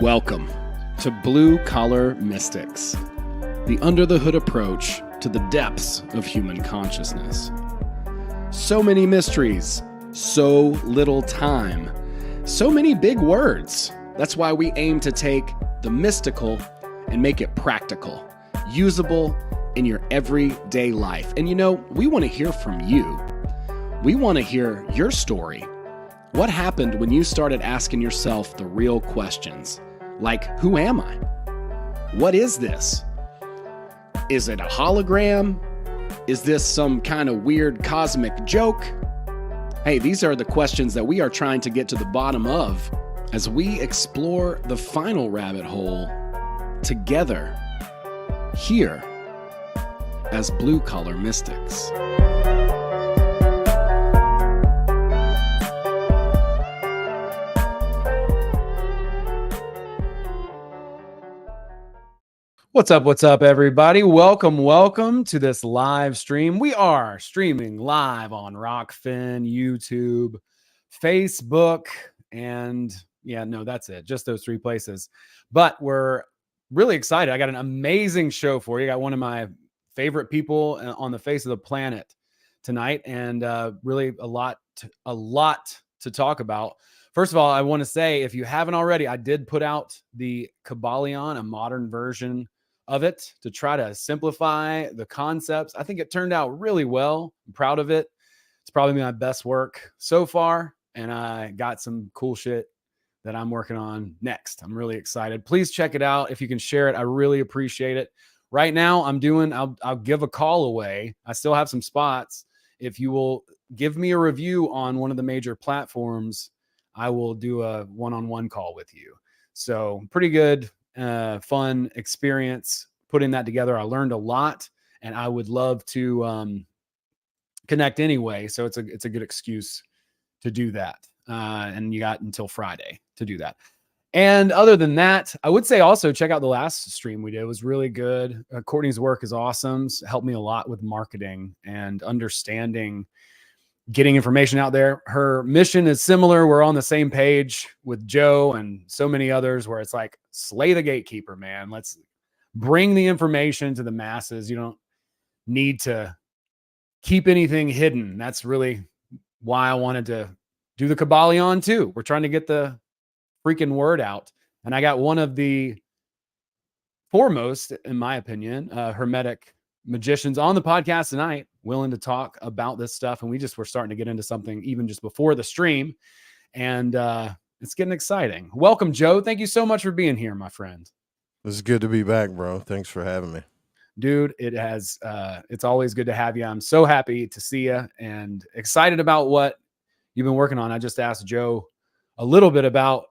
Welcome to Blue Collar Mystics, the under-the-hood approach to the depths of human consciousness. So many mysteries, so little time, so many big words. That's why we aim to take the mystical and make it practical, usable in your everyday life. And you know, we want to hear from you. We want to hear your story. What happened when you started asking yourself the real questions? Like, who am I? What is this? Is it a hologram? Is this some kind of weird cosmic joke? Hey, these are the questions that we are trying to get to the bottom of as we explore the final rabbit hole together here as Blue Collar Mystics. What's up, everybody? Welcome to this live stream. We are streaming live on Rockfin, YouTube, Facebook, and that's it. Just those three places. But we're really excited. I got an amazing show for you. I got one of my favorite people on the face of the planet tonight, and really a lot to talk about. First of all, I want to say, if you haven't already, I did put out the Cabalian, a modern version of it, to try to simplify the concepts. I think it turned out really well. I'm proud of it. It's probably my best work so far, and I got some cool shit that I'm working on next. I'm really excited. Please check it out. If you can share it, I really appreciate it. Right now, I'll give a call away. I still have some spots. If you will give me a review on one of the major platforms, I will do a one-on-one call with you. So pretty good, fun experience putting that together. I learned a lot, and I would love to connect anyway. So it's a good excuse to do that. And you got until Friday to do that. And other than that, I would say also check out the last stream we did. It was really good. Courtney's work is awesome. It's helped me a lot with marketing and understanding, getting information out there. Her mission is similar. We're on the same page with Joe and so many others, where it's like, slay the gatekeeper, man. Let's bring the information to the masses. You don't need to keep anything hidden. That's really why I wanted to do the Cabalian too. We're trying to get the freaking word out. And I got one of the foremost, in my opinion, Hermetic Magicians on the podcast tonight, willing to talk about this stuff. And we just were starting to get into something even just before the stream. And it's getting exciting. Welcome, Joe. Thank you so much for being here, my friend. It's good to be back, bro. Thanks for having me. Dude, it's always good to have you. I'm so happy to see you and excited about what you've been working on. I just asked Joe a little bit about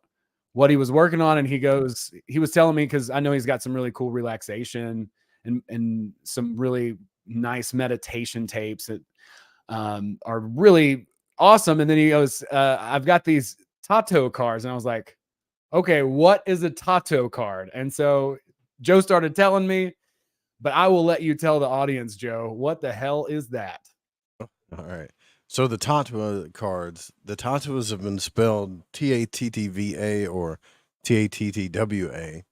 what he was working on, and he was telling me, because I know he's got some really cool relaxation and some really nice meditation tapes that are really awesome. And then he goes, I've got these Tatua cards. And I was like, okay, what is a Tatua card? And so Joe started telling me, but I will let you tell the audience, Joe, what the hell is that? All right. So the Tatua cards, the Tatuas have been spelled Tattva or Tattwa,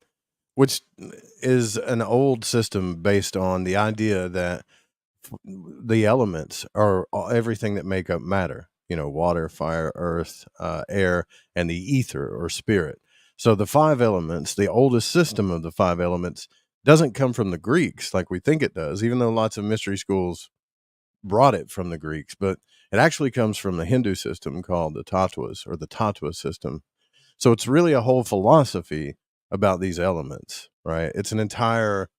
which is an old system based on the idea that the elements are everything that make up matter, water, fire, earth, air, and the ether or spirit. So the five elements, the oldest system of the five elements, doesn't come from the Greeks like we think it does, even though lots of mystery schools brought it from the Greeks, but it actually comes from the Hindu system called the Tatuas, or the Tatua system. So it's really a whole philosophy about these elements, right? It's an entire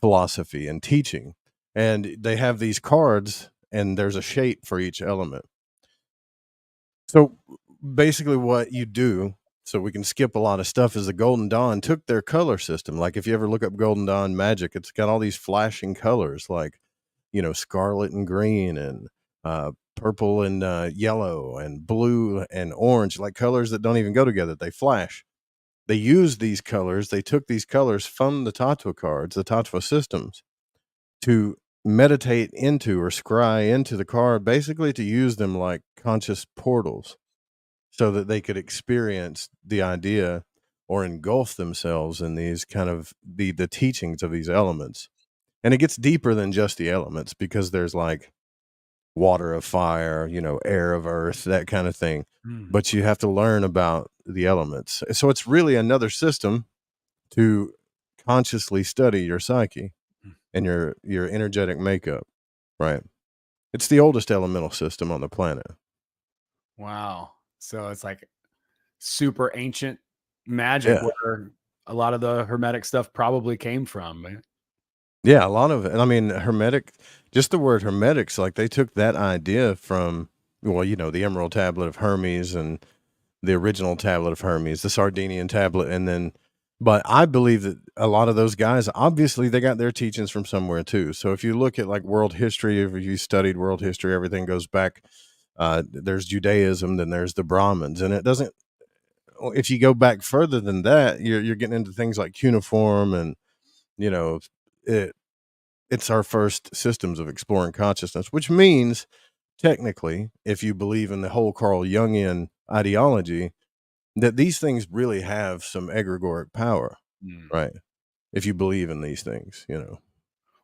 philosophy and teaching. And they have these cards, and there's a shape for each element. So basically what you do, so we can skip a lot of stuff, is the Golden Dawn took their color system. Like if you ever look up Golden Dawn magic, it's got all these flashing colors, like, scarlet and green and purple and yellow and blue and orange, like colors that don't even go together. They flash. They used these colors. They took these colors from the Tatua cards, the Tatua systems, to meditate into or scry into the card, basically to use them like conscious portals so that they could experience the idea or engulf themselves in these kind of the teachings of these elements. And it gets deeper than just the elements, because there's like water of fire, air of earth, that kind of thing. Mm. But you have to learn about the elements. So it's really another system to consciously study your psyche and your energetic makeup, right? It's the oldest elemental system on the planet. Wow. So it's like super ancient magic Yeah. where a lot of the Hermetic stuff probably came from. Man. Yeah, a lot of it. And I mean, just the word Hermetics, like they took that idea from, well, the Emerald Tablet of Hermes and the original Tablet of Hermes, the Sardinian Tablet, and then, but I believe that a lot of those guys, obviously, they got their teachings from somewhere too. So if you look at like world history, if you studied world history, everything goes back. There's Judaism, then there's the Brahmins, and it doesn't. If you go back further than that, you're getting into things like cuneiform, and it's our first systems of exploring consciousness, which means technically, if you believe in the whole Carl Jungian ideology, that these things really have some egregoric power, right? If you believe in these things,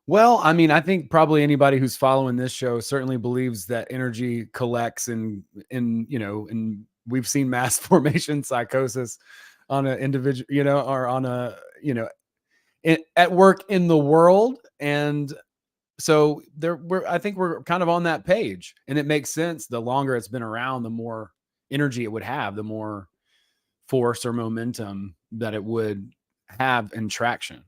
Well, I mean, I think probably anybody who's following this show certainly believes that energy collects and we've seen mass formation psychosis on an individual, or on a, at work in the world. And so I think we're kind of on that page, and it makes sense. The longer it's been around, the more energy it would have, the more force or momentum that it would have in traction.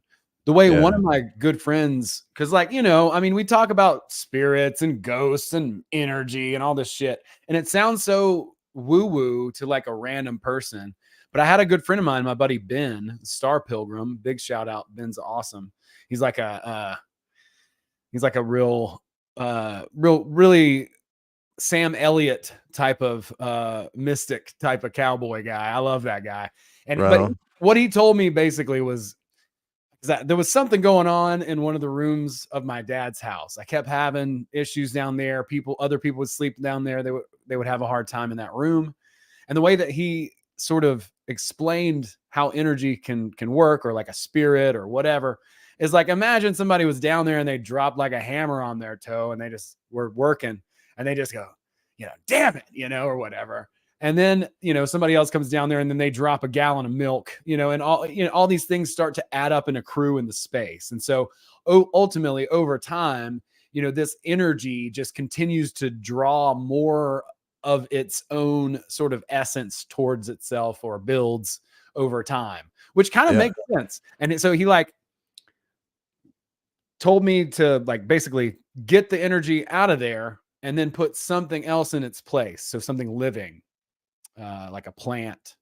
The way one of my good friends, because I mean, we talk about spirits and ghosts and energy and all this shit, and it sounds so woo-woo to like a random person. But I had a good friend of mine, my buddy Ben, Star Pilgrim. Big shout out, Ben's awesome. He's like a really Sam Elliott type of mystic type of cowboy guy. I love that guy. And but what he told me basically was that there was something going on in one of the rooms of my dad's house. I kept having issues down there. Other people would sleep down there. They would have a hard time in that room. And the way that he sort of explained how energy can work, or like a spirit or whatever, is like, imagine somebody was down there and they dropped like a hammer on their toe and they just were working and they just go, damn it, or whatever. And then, somebody else comes down there and then they drop a gallon of milk, and all these things start to add up and accrue in the space. And so ultimately over time, this energy just continues to draw more of its own sort of essence towards itself, or builds over time, which kind of makes sense. And so he like told me to like basically get the energy out of there and then put something else in its place. So something living, like a plant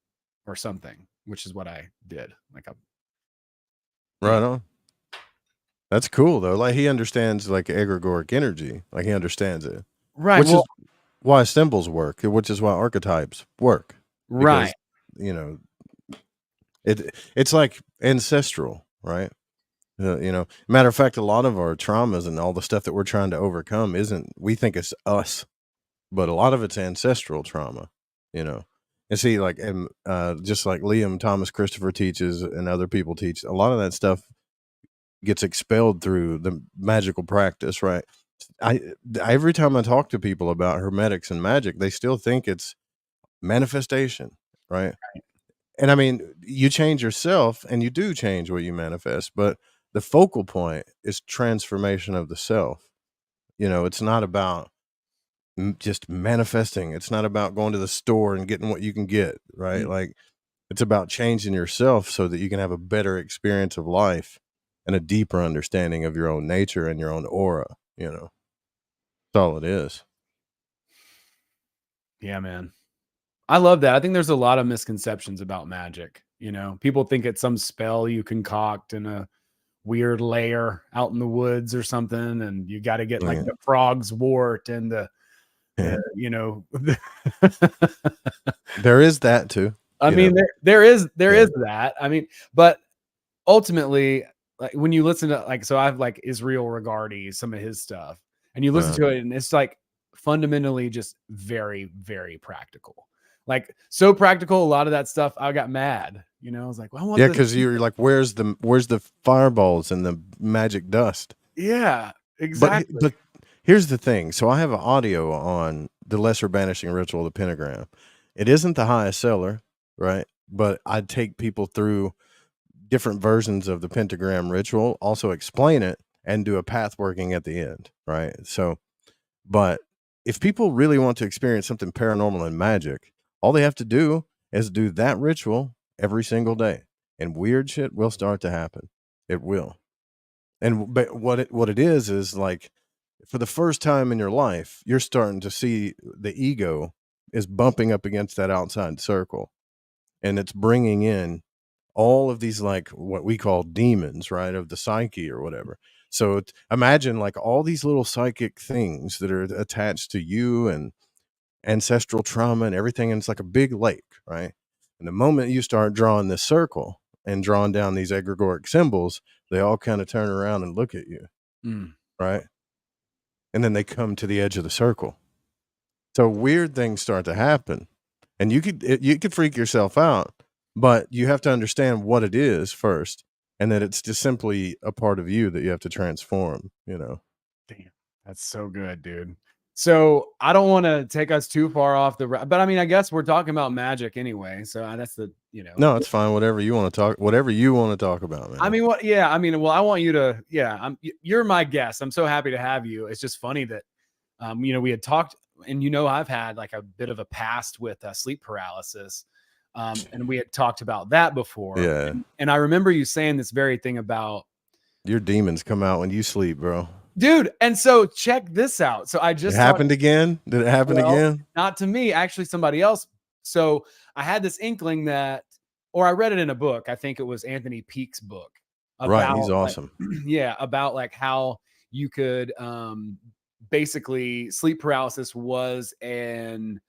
or something, which is what I did. Right on. That's cool though. Like he understands like egregoric energy. Like he understands it. Right. Which is why symbols work, which is why archetypes work. Right. Because, it's like ancestral, right? Matter of fact, a lot of our traumas and all the stuff that we're trying to overcome we think it's us, but a lot of it's ancestral trauma, and see, like, and just like Liam Thomas Christopher teaches and other people teach, a lot of that stuff gets expelled through the magical practice, right? Every time I talk to people about hermetics and magic, they still think it's manifestation, right? And I mean, you change yourself and you do change what you manifest, but the focal point is transformation of the self. It's not about just manifesting. It's not about going to the store and getting what you can get, right? Mm. Like it's about changing yourself so that you can have a better experience of life and a deeper understanding of your own nature and your own aura, That's all it is. Yeah, man. I love that. I think there's a lot of misconceptions about magic. People think it's some spell you concoct in a weird lair out in the woods or something, and you got to get like the frog's wart and the there is that too. I mean, there is that. I mean, but ultimately, like when you listen to so I've like Israel Regardie, some of his stuff, and you listen to it, and it's like fundamentally just very, very practical. like so practical. A lot of that stuff, I got mad. You know, I was like, well, I want Yeah, this. because you're like, where's the fireballs and the magic dust? Yeah, But exactly. here's the thing. So I have an audio on the lesser banishing ritual, the pentagram. It isn't the highest seller, right? But I take people through different versions of the pentagram ritual, also explain it, and do a path working at the end, right? So, but if people really want to experience something paranormal and magic, all they have to do is do that ritual every single day, and weird shit will start to happen. It will. And but what it is like, for the first time in your life, you're starting to see the ego is bumping up against that outside circle, and it's bringing in all of these, like, what we call demons, right, of the psyche or whatever. So imagine like all these little psychic things that are attached to you and ancestral trauma and everything, and it's like a big lake, right? And the moment you start drawing this circle and drawing down these egregoric symbols, they all kind of turn around and look at you, right? And then they come to the edge of the circle. So weird things start to happen, and you could freak yourself out, but you have to understand what it is first, and that it's just simply a part of you that you have to transform, you know. Damn, that's so good, dude. So I don't want to take us too far off but I mean, I guess we're talking about magic anyway. So that's the, No, it's fine. Whatever you want to talk about, I man. mean, what? Yeah, I mean, well, I want you to. Yeah, you're my guest. I'm so happy to have you. It's just funny that, we had talked, and I've had like a bit of a past with sleep paralysis, and we had talked about that before. Yeah. And I remember you saying this very thing about Your demons come out when you sleep, bro. dude. And so check this out. So I It just happened again? Did it happen again? not to me, actually, somebody else. So I had this inkling that, or I read it in a book. I think it was Anthony Peake's book Right, he's about, awesome. yeah, about like how you could basically sleep paralysis was an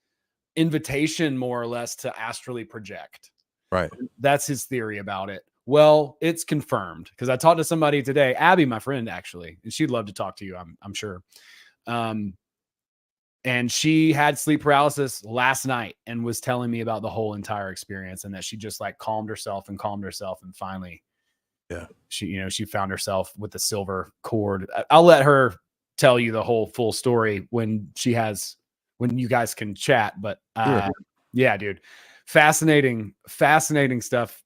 invitation more or less to astrally project. Right. That's his theory about it. Well, it's confirmed because I talked to somebody today, Abby, my friend, actually, and she'd love to talk to you, I'm sure. And she had sleep paralysis last night and was telling me about the whole entire experience, and that she just like calmed herself, and finally, Yeah, she found herself with the silver cord. I'll let her tell you the whole full story when you guys can chat. But sure. yeah, dude, fascinating stuff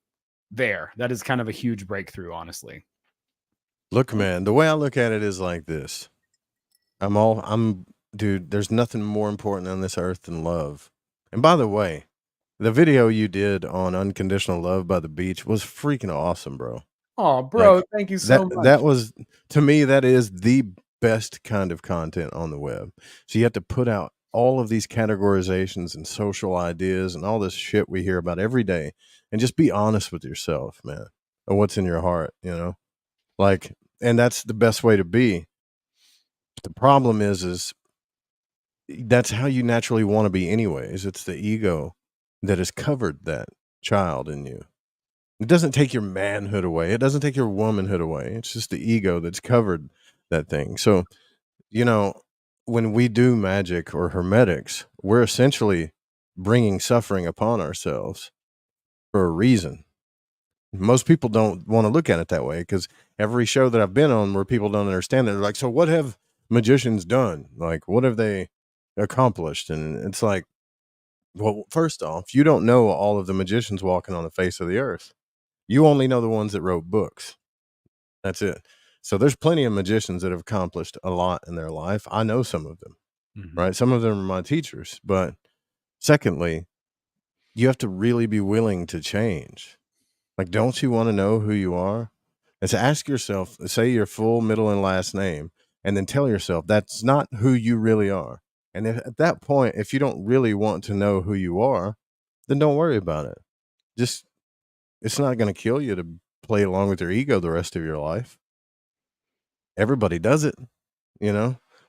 there. That is kind of a huge breakthrough, honestly. Look, man, the way I look at it is like this. Dude, there's nothing more important on this earth than love. And by the way, the video you did on unconditional love by the beach was freaking awesome, bro. Oh, bro, Like, thank you so much. that was, to me, that is the best kind of content on the web. So you have to put out all of these categorizations and social ideas and all this shit we hear about every day, and just be honest with yourself, man, and what's in your heart, like, and that's the best way to be. The problem is that's how you naturally want to be anyways. It's the ego that has covered that child in you. It doesn't take your manhood away. It doesn't take your womanhood away. It's just the ego that's covered that thing. So, when we do magic or hermetics, we're essentially bringing suffering upon ourselves for a reason. Most people don't want to look at it that way, because every show that I've been on where people don't understand it, they're like, so what have magicians done? Like, what have they accomplished? And it's like, well, first off, you don't know all of the magicians walking on the face of the earth. You only know the ones that wrote books. That's it. So there's plenty of magicians that have accomplished a lot in their life. I know some of them, right? Some of them are my teachers. But secondly, you have to really be willing to change. Like, don't you want to know who you are? And so ask yourself, say your full middle and last name, and then tell yourself that's not who you really are. And at that point, if you don't really want to know who you are, then don't worry about it. Just, it's not going to kill you to play along with your ego the rest of your life. Everybody does it,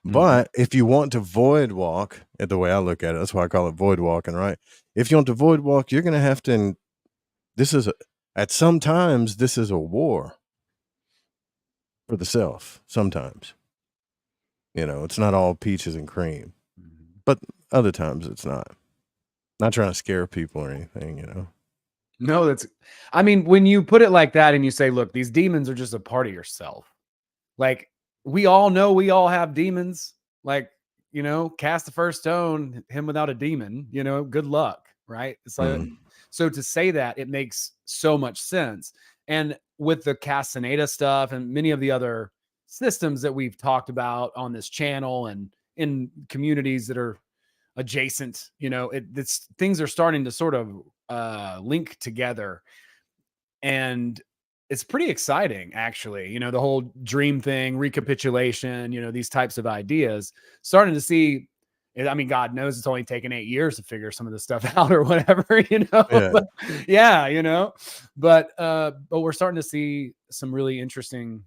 But if you want to void walk, the way I look at it, that's why I call it void walking, right? If you want to void walk, you're going to have to, at some times, this is a war for the self. Sometimes, it's not all peaches and cream, but other times it's not. Not trying to scare people or anything, you know. No, I mean, when you put it like that and you say, look, these demons are just a part of yourself. Like, we all know we all have demons. Like, cast the first stone, him without a demon, good luck, right? It's like, so to say that, it makes so much sense. And with the Castaneda stuff and many of the other systems that we've talked about on this channel and in communities that are adjacent, things are starting to sort of link together. And it's pretty exciting, actually. The whole dream thing, recapitulation, these types of ideas, starting to see. I mean, God knows it's only taken 8 years to figure some of this stuff out or whatever, Yeah. But, yeah, but we're starting to see some really interesting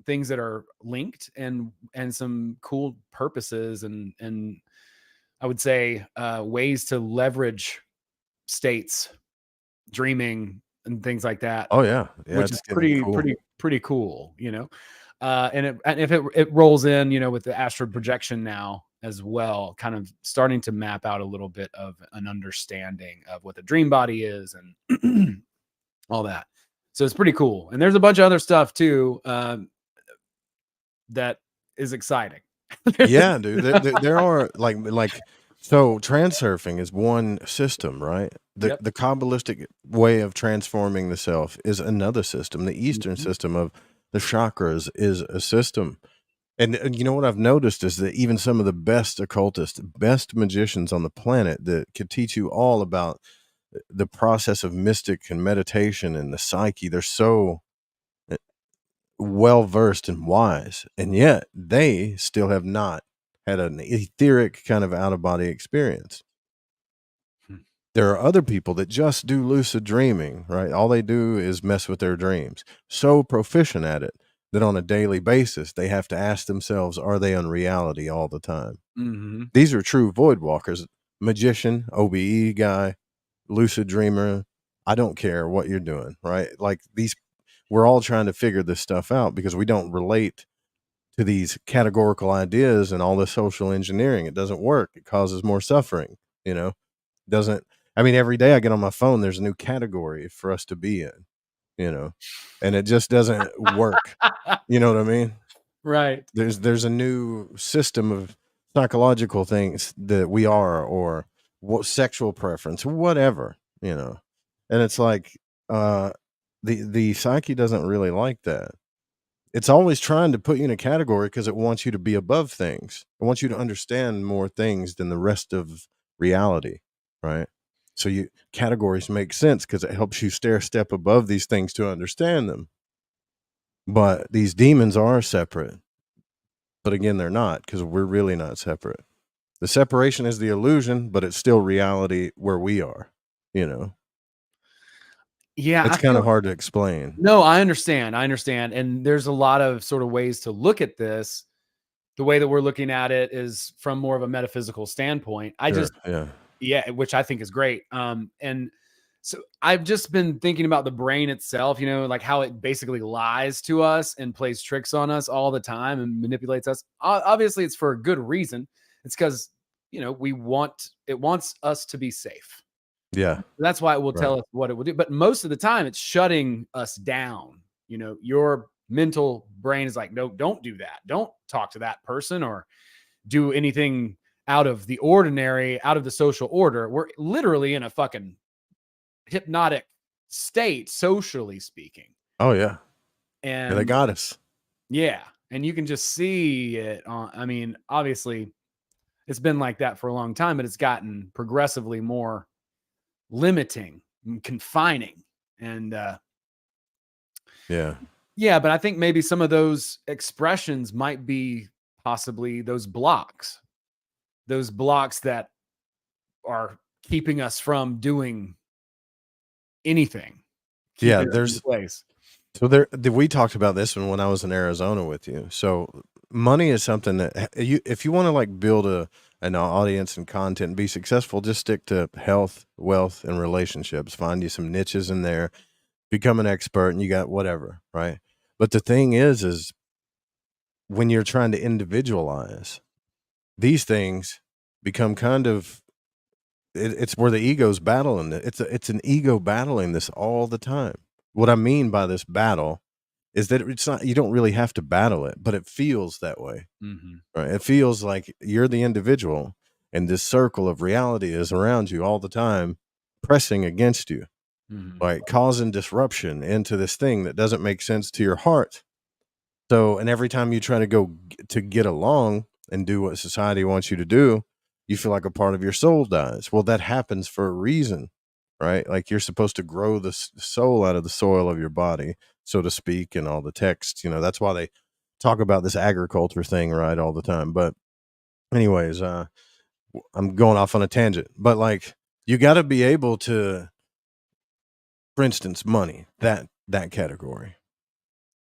things that are linked and some cool purposes and I would say ways to leverage states, dreaming, and things like that. Oh yeah, Which it's is getting cool. pretty cool, and if it rolls in, with the astral projection now as well, kind of starting to map out a little bit of an understanding of what the dream body is and all that. So it's pretty cool. And there's a bunch of other stuff too that is exciting. Yeah, dude. There are so transurfing is one system, right? Yep. The Cabalistic way of transforming the self is another system. The Eastern system of the chakras is a system. And you know what I've noticed is that even some of the best occultists, best magicians on the planet that could teach you all about the process of mystic and meditation and the psyche, they're so well versed and wise, and yet they still have not had an etheric kind of out of body experience. There are other people that just do lucid dreaming, right? All they do is mess with their dreams, so proficient at it that on a daily basis they have to ask themselves, are they on reality all the time? Mm-hmm. These are true void walkers. Magician, OBE guy, lucid dreamer, I don't care what you're doing, right? Like we're all trying to figure this stuff out because we don't relate to these categorical ideas and all this social engineering. It doesn't work. It causes more suffering, doesn't. I mean, every day I get on my phone, there's a new category for us to be in, and it just doesn't work. You know what I mean? Right. There's a new system of psychological things that we are, or what sexual preference, whatever, and it's like, the psyche doesn't really like that. It's always trying to put you in a category because it wants you to be above things. It wants you to understand more things than the rest of reality, right? So categories make sense because it helps you stay a step above these things to understand them. But these demons are separate. But again, they're not, because we're really not separate. The separation is the illusion, but it's still reality where we are. Yeah, It's kind of hard to explain. No, I understand. And there's a lot of sort of ways to look at this. The way that we're looking at it is from more of a metaphysical standpoint. Yeah, which I think is great. And so I've just been thinking about the brain itself, like how it basically lies to us and plays tricks on us all the time and manipulates us. Obviously, it's for a good reason. It's because, it wants us to be safe. Yeah. That's why it will tell us what it will do. But most of the time, it's shutting us down. Your mental brain is like, no, don't do that. Don't talk to that person or do anything out of the ordinary, out of the social order. We're literally in a fucking hypnotic state, socially speaking. Oh, yeah. And they got us. Yeah. And you can just see it obviously, it's been like that for a long time, but it's gotten progressively more limiting and confining. And yeah, but I think maybe some of those expressions might be possibly those blocks that are keeping us from doing anything. Yeah, there's place. So we talked about this when I was in Arizona with you. So money is something that if you want to like build an audience and content and be successful, just stick to health, wealth, and relationships. Find you some niches in there, become an expert, and you got whatever, right? But the thing is when you're trying to individualize, these things become kind of it's where the ego's battling it. It's an ego battling this all the time. What I mean by this battle is that it's not, you don't really have to battle it, but it feels that way. Mm-hmm. Right? It feels like you're the individual and this circle of reality is around you all the time, pressing against you, like causing disruption into this thing that doesn't make sense to your heart. So, and every time you try to go to get along and do what society wants you to do, you feel like a part of your soul dies. Well, that happens for a reason, right? Like you're supposed to grow the soul out of the soil of your body, so to speak, and all the texts. That's why they talk about this agriculture thing, right, all the time. But anyways, I'm going off on a tangent. But like, you got to be able to, for instance, money, that category.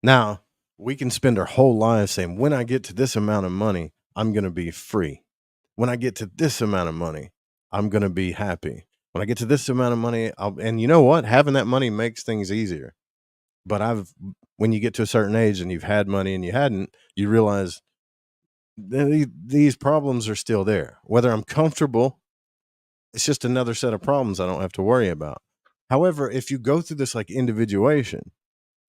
Now, we can spend our whole lives saying, when I get to this amount of money, I'm going to be free. When I get to this amount of money, I'm going to be happy. When I get to this amount of money, and you know what? Having that money makes things easier. But when you get to a certain age and you've had money and you hadn't, you realize these problems are still there. Whether I'm comfortable, it's just another set of problems I don't have to worry about. However, if you go through this like individuation,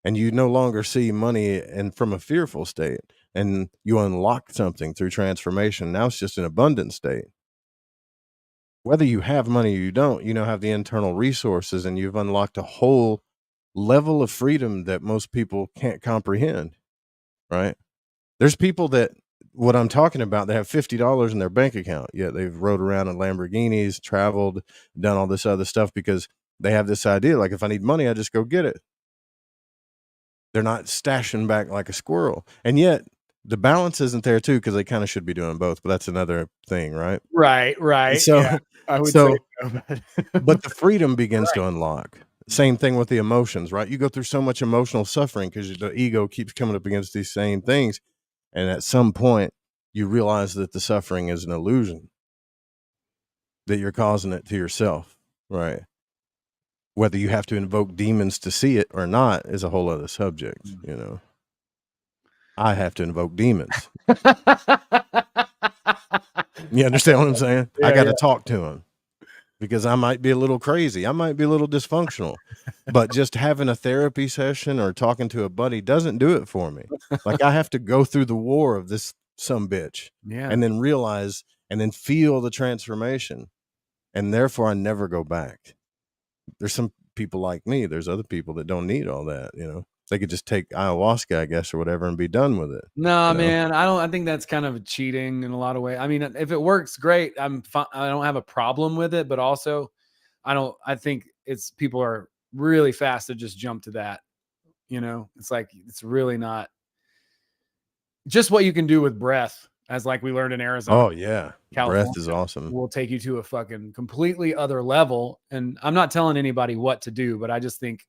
and you no longer see money and from a fearful state, and you unlock something through transformation. Now it's just an abundant state. Whether you have money or you don't, have the internal resources, and you've unlocked a whole level of freedom that most people can't comprehend, right? There's people that, what I'm talking about, they have $50 in their bank account, yet they've rode around in Lamborghinis, traveled, done all this other stuff because they have this idea, like, if I need money, I just go get it. They're not stashing back like a squirrel. And yet the balance isn't there too, because they kind of should be doing both, but that's another thing, right? Right. So, yeah, I would so, say so, but the freedom begins Right. to unlock. Same thing with the emotions, right? You go through so much emotional suffering because the ego keeps coming up against these same things. And at some point, you realize that the suffering is an illusion, that you're causing it to yourself, right? Whether you have to invoke demons to see it or not is a whole other subject, I have to invoke demons. You understand what I'm saying? Yeah, I got to talk to them because I might be a little crazy. I might be a little dysfunctional, but just having a therapy session or talking to a buddy doesn't do it for me. Like, I have to go through the war of this sumbitch and then realize and then feel the transformation. And therefore I never go back. There's some people like me. There's other people that don't need all that, They could just take ayahuasca, I guess, or whatever, and be done with it. No, man, I think that's kind of cheating in a lot of ways. I mean, if it works, great. I don't have a problem with it, but also I think people are really fast to just jump to that. It's like, it's really not just what you can do with breath, as like we learned in Arizona. Oh yeah. California Breath is awesome. will take you to a fucking completely other level. And I'm not telling anybody what to do, but I just think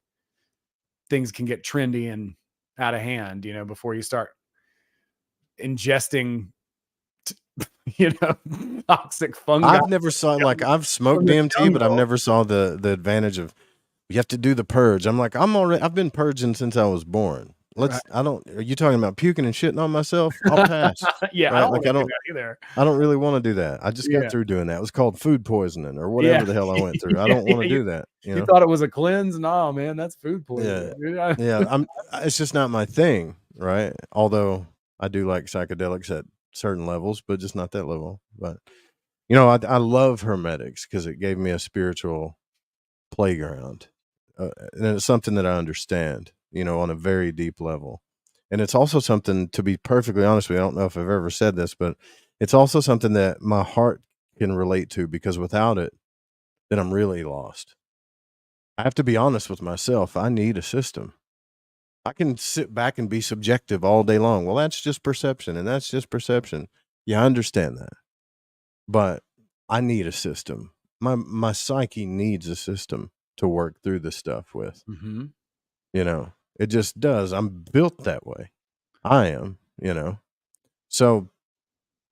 things can get trendy and out of hand, before you start ingesting, toxic fungi. I've never saw, like, I've smoked DMT, but I've never saw the advantage of, you have to do the purge. I'm like, I've been purging since I was born. Are you talking about puking and shitting on myself? I'll pass. Yeah. Right? I don't Like, do that either. I don't really want to do that. I just got through doing that. It was called food poisoning or whatever the hell I went through. I don't want to do that. You thought it was a cleanse? No, man, that's food poisoning. Yeah. It's just not my thing. Right. Although I do like psychedelics at certain levels, but just not that level. But I love Hermetics because it gave me a spiritual playground. And it's something that I understand, on a very deep level. And it's also something, to be perfectly honest with you, I don't know if I've ever said this, but it's also something that my heart can relate to, because without it, then I'm really lost. I have to be honest with myself. I need a system. I can sit back and be subjective all day long. Well, that's just perception, and that's just perception. Yeah, I understand that. But I need a system. My psyche needs a system to work through this stuff with. Mm-hmm. It just does. I'm built that way. I am, So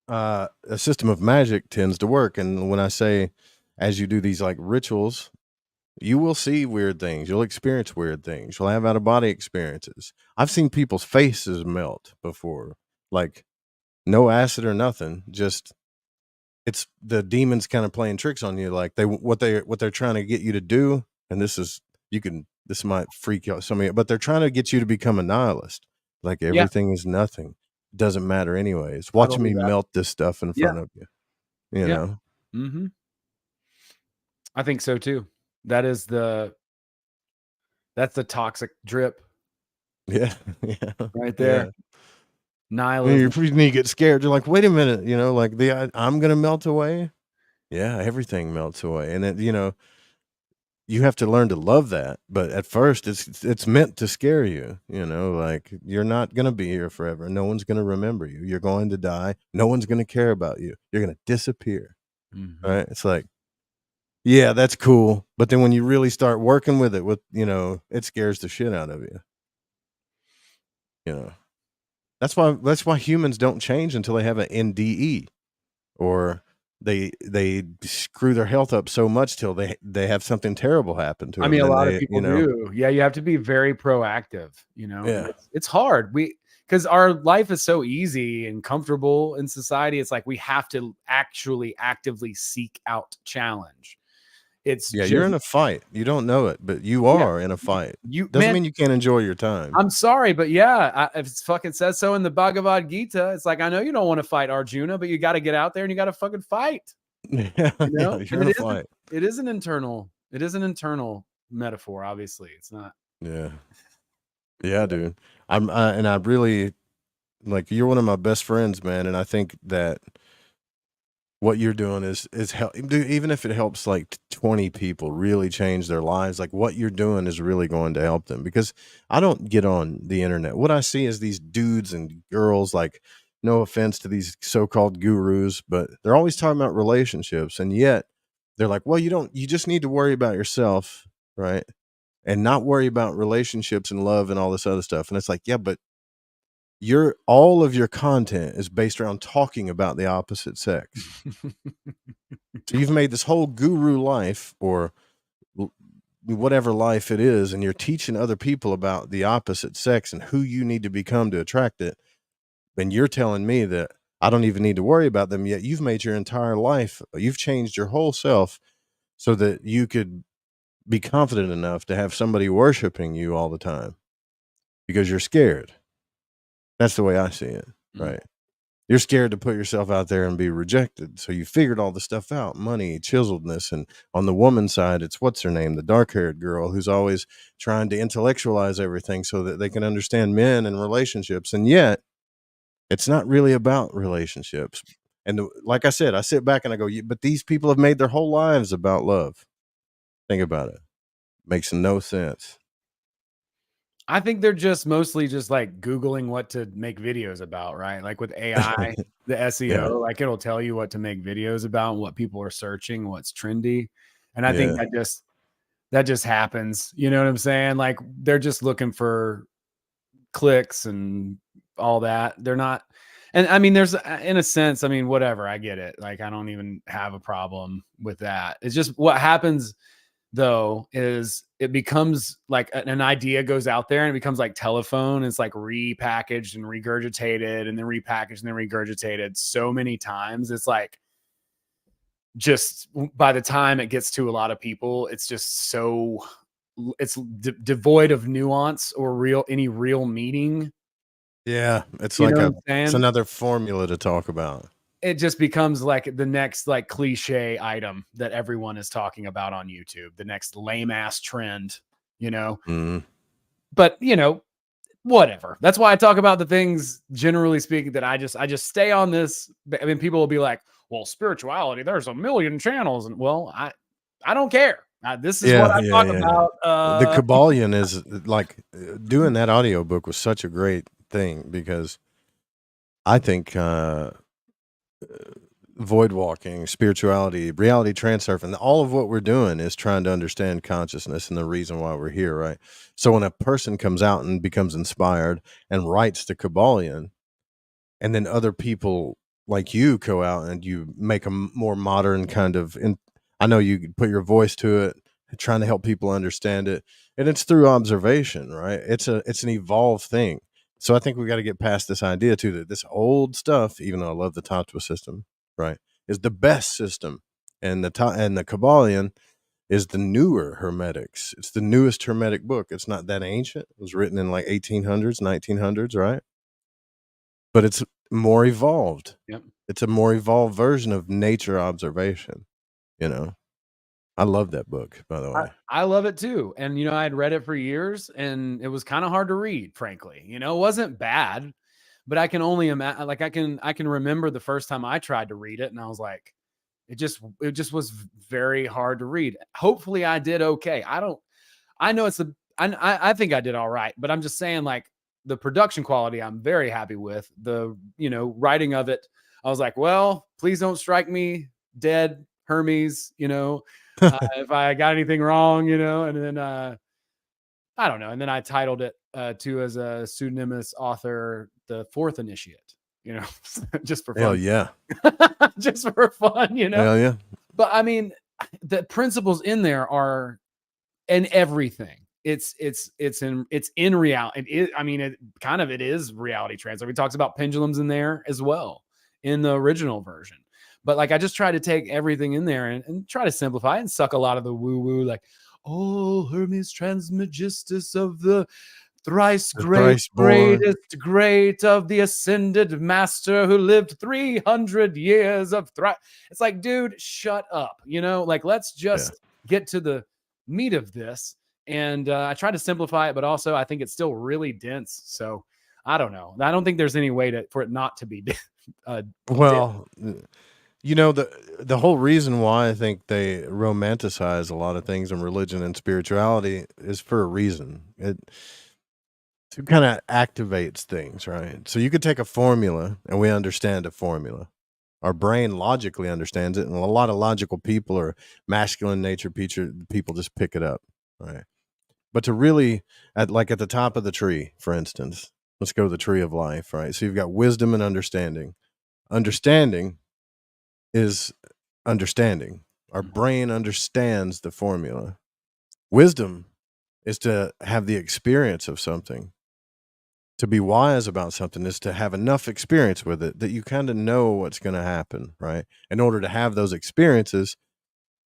a system of magic tends to work. And when I say, as you do these like rituals, you will see weird things. You'll experience weird things. You'll have out of body experiences. I've seen people's faces melt before, like no acid or nothing, just it's the demons kind of playing tricks on you. Like what they're trying to get you to do. And this might freak out some of you, but they're trying to get you to become a nihilist. Like Yeah, everything is nothing. Doesn't matter anyways. I Watch me believe that. melt this stuff in Yeah. front of you. You Yeah. know? Hmm. I think so too. That is that's the toxic drip Yeah. Yeah. right Yeah. there. And Nihilism. you get scared. You're like, wait a minute, like I'm gonna melt away. Yeah, everything melts away. And then, you have to learn to love that. But at first it's meant to scare you, like you're not gonna be here forever. No one's gonna remember you. You're going to die. No one's gonna care about you. You're gonna disappear. Mhm. Right? It's like, yeah, that's cool. But then when you really start working with it, it scares the shit out of you. You know. That's why humans don't change until they have an NDE, or they screw their health up so much till they have something terrible happen to I them. mean, a Then lot of people do. Yeah, you have to be very proactive, and yeah, it's hard. Because our life is so easy and comfortable in society. It's like we have to actually actively seek out challenge. It's yeah, you're just in a fight. You don't know it, but you yeah, are in a fight. Doesn't man. mean you can't enjoy your time. I'm sorry, but yeah, if it fucking says so in the Bhagavad Gita, it's like I know you don't want to fight Arjuna, but you got to get out there and you got to fucking fight. Yeah, yeah, you're And in a fight. it is an internal metaphor. Obviously, it's not. Yeah, yeah, dude. And I really like you're one of my best friends, man. And I think that what you're doing is help, dude, even if it helps like 20 people really change their lives, like what you're doing is really going to help them. Because I don't get on the internet. What I see is these dudes and girls, like, no offense to these so-called gurus, but they're always talking about relationships, and yet they're like, well, you just need to worry about yourself, right? And not worry about relationships and love and all this other stuff. And it's like, yeah, but all of your content is based around talking about the opposite sex. So you've made this whole guru life, or whatever life it is, and you're teaching other people about the opposite sex and who you need to become to attract it. And you're telling me that I don't even need to worry about them, yet you've made your entire life, you've changed your whole self so that you could be confident enough to have somebody worshiping you all the time because you're scared. That's the way I see it, right? You're scared to put yourself out there and be rejected. So you figured all the stuff out, money, chiseledness. And on the woman's side, it's what's her name? The dark-haired girl who's always trying to intellectualize everything so that they can understand men and relationships. And yet it's not really about relationships. And like I said, I sit back and I go, but these people have made their whole lives about love. Think about it. Makes no sense. I think they're just mostly just like Googling what to make videos about, right? Like with AI, the SEO, Yeah. like it'll tell you what to make videos about and what people are searching, what's trendy. And I think Yeah. that just happens. You know what I'm saying? Like they're just looking for clicks and all that. They're not. And I mean, there's in a sense, I mean, whatever, I get it. Like I don't even have a problem with that. It's just what happens though is it becomes like an idea goes out there and it becomes like telephone. It's like repackaged and regurgitated and then repackaged and then regurgitated so many times. It's like just by the time it gets to a lot of people, it's just so it's devoid of nuance or any real meaning. Yeah. It's You know like what I'm it's saying? another formula to talk about. It just becomes like the next like cliche item that everyone is talking about on YouTube, the next lame ass trend, Mhm. but whatever. That's why I talk about the things generally speaking that I just stay on this. I mean, people will be like, well, spirituality, there's a million channels. And well, I don't care. This is what Yeah, I yeah, talk yeah. about. The Cabalian is like doing that audiobook was such a great thing because I think void walking, spirituality, reality transurfing, all of what we're doing is trying to understand consciousness and the reason why we're here, right? So when a person comes out and becomes inspired and writes the Cabalian, and then other people like you go out and you make a more modern kind of I know you put your voice to it, trying to help people understand it, and it's through observation, right? It's an evolved thing. So I think we got to get past this idea too that this old stuff, even though I love the Tatua system, right, is the best system, and the Cabalian is the newer Hermetics. It's the newest Hermetic book. It's not that ancient. It was written in like 1800s, 1900s, right? But it's more evolved. Yep. It's a more evolved version of nature observation, you know. I love that book, by the way. I love it too. And, you know, I'd read it for years and it was kind of hard to read, frankly. You know, it wasn't bad, but I can only imagine, like, I can remember the first time I tried to read it and I was like, it just was very hard to read. Hopefully I did okay. I know I think I did all right, but I'm just saying, like, the production quality, I'm very happy with. The, you know, writing of it, I was like, well, please don't strike me dead, Hermes, you know, if I got anything wrong, you know. And then I don't know. And then I titled it too, as a pseudonymous author, The Fourth Initiate, you know, just for fun. Hell yeah. Just for fun, you know. Hell yeah. But I mean, the principles in there are in everything. It's in reality. I mean, it is reality transfer. We talked about pendulums in there as well in the original version. But like, I just try to take everything in there and try to simplify and suck a lot of the woo woo, like, oh, Hermes Trismegistus of the thrice greatest great of the ascended master who lived 300 years of It's like, dude, shut up. You know, like, let's just get to the meat of this. And I try to simplify it, but also I think it's still really dense. So I don't know. I don't think there's any way for it not to be. Well, you know, the whole reason why I think they romanticize a lot of things in religion and spirituality is for a reason. It kind of activates things, right? So you could take a formula, and we understand a formula. Our brain logically understands it, and a lot of logical people or masculine nature people just pick it up, right? But to really, at the top of the tree, for instance, let's go to the tree of life, right? So you've got wisdom and understanding. Understanding is understanding. Our brain understands the formula. Wisdom is to have the experience of something. To be wise about something is to have enough experience with it that you kind of know what's going to happen, right? In order to have those experiences,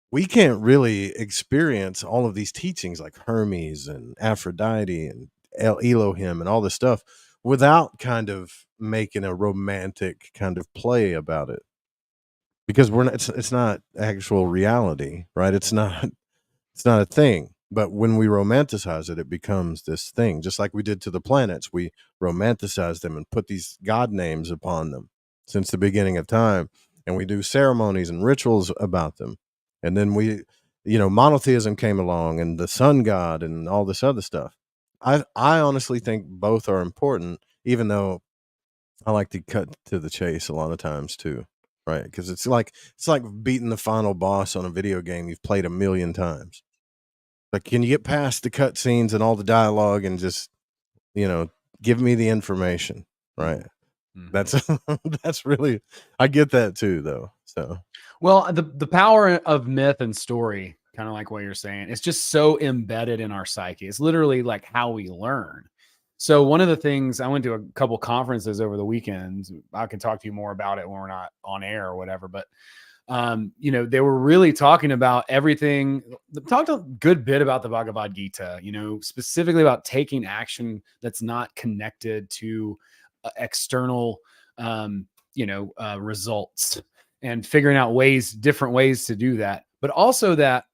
we can't really experience all of these teachings like Hermes and Aphrodite and Elohim and all this stuff without kind of making a romantic kind of play about it. Because it's not actual reality, right? It's not a thing. But when we romanticize it, it becomes this thing. Just like we did to the planets, we romanticize them and put these god names upon them since the beginning of time, and we do ceremonies and rituals about them. And then monotheism came along, and the sun god, and all this other stuff. I honestly think both are important, even though I like to cut to the chase a lot of times too. Right, because it's like beating the final boss on a video game you've played 1,000,000 times. Like, can you get past the cutscenes and all the dialogue and just, give me the information, right? Mm-hmm. That's really, I get that too, though. So, well, the power of myth and story, kind of like what you're saying, it's just so embedded in our psyche. It's literally like how we learn. So one of the things, I went to a couple conferences over the weekend. I can talk to you more about it when we're not on air or whatever, but they were really talking about everything. Talked a good bit about the Bhagavad Gita, specifically about taking action that's not connected to external, results, and figuring out different ways to do that. But also that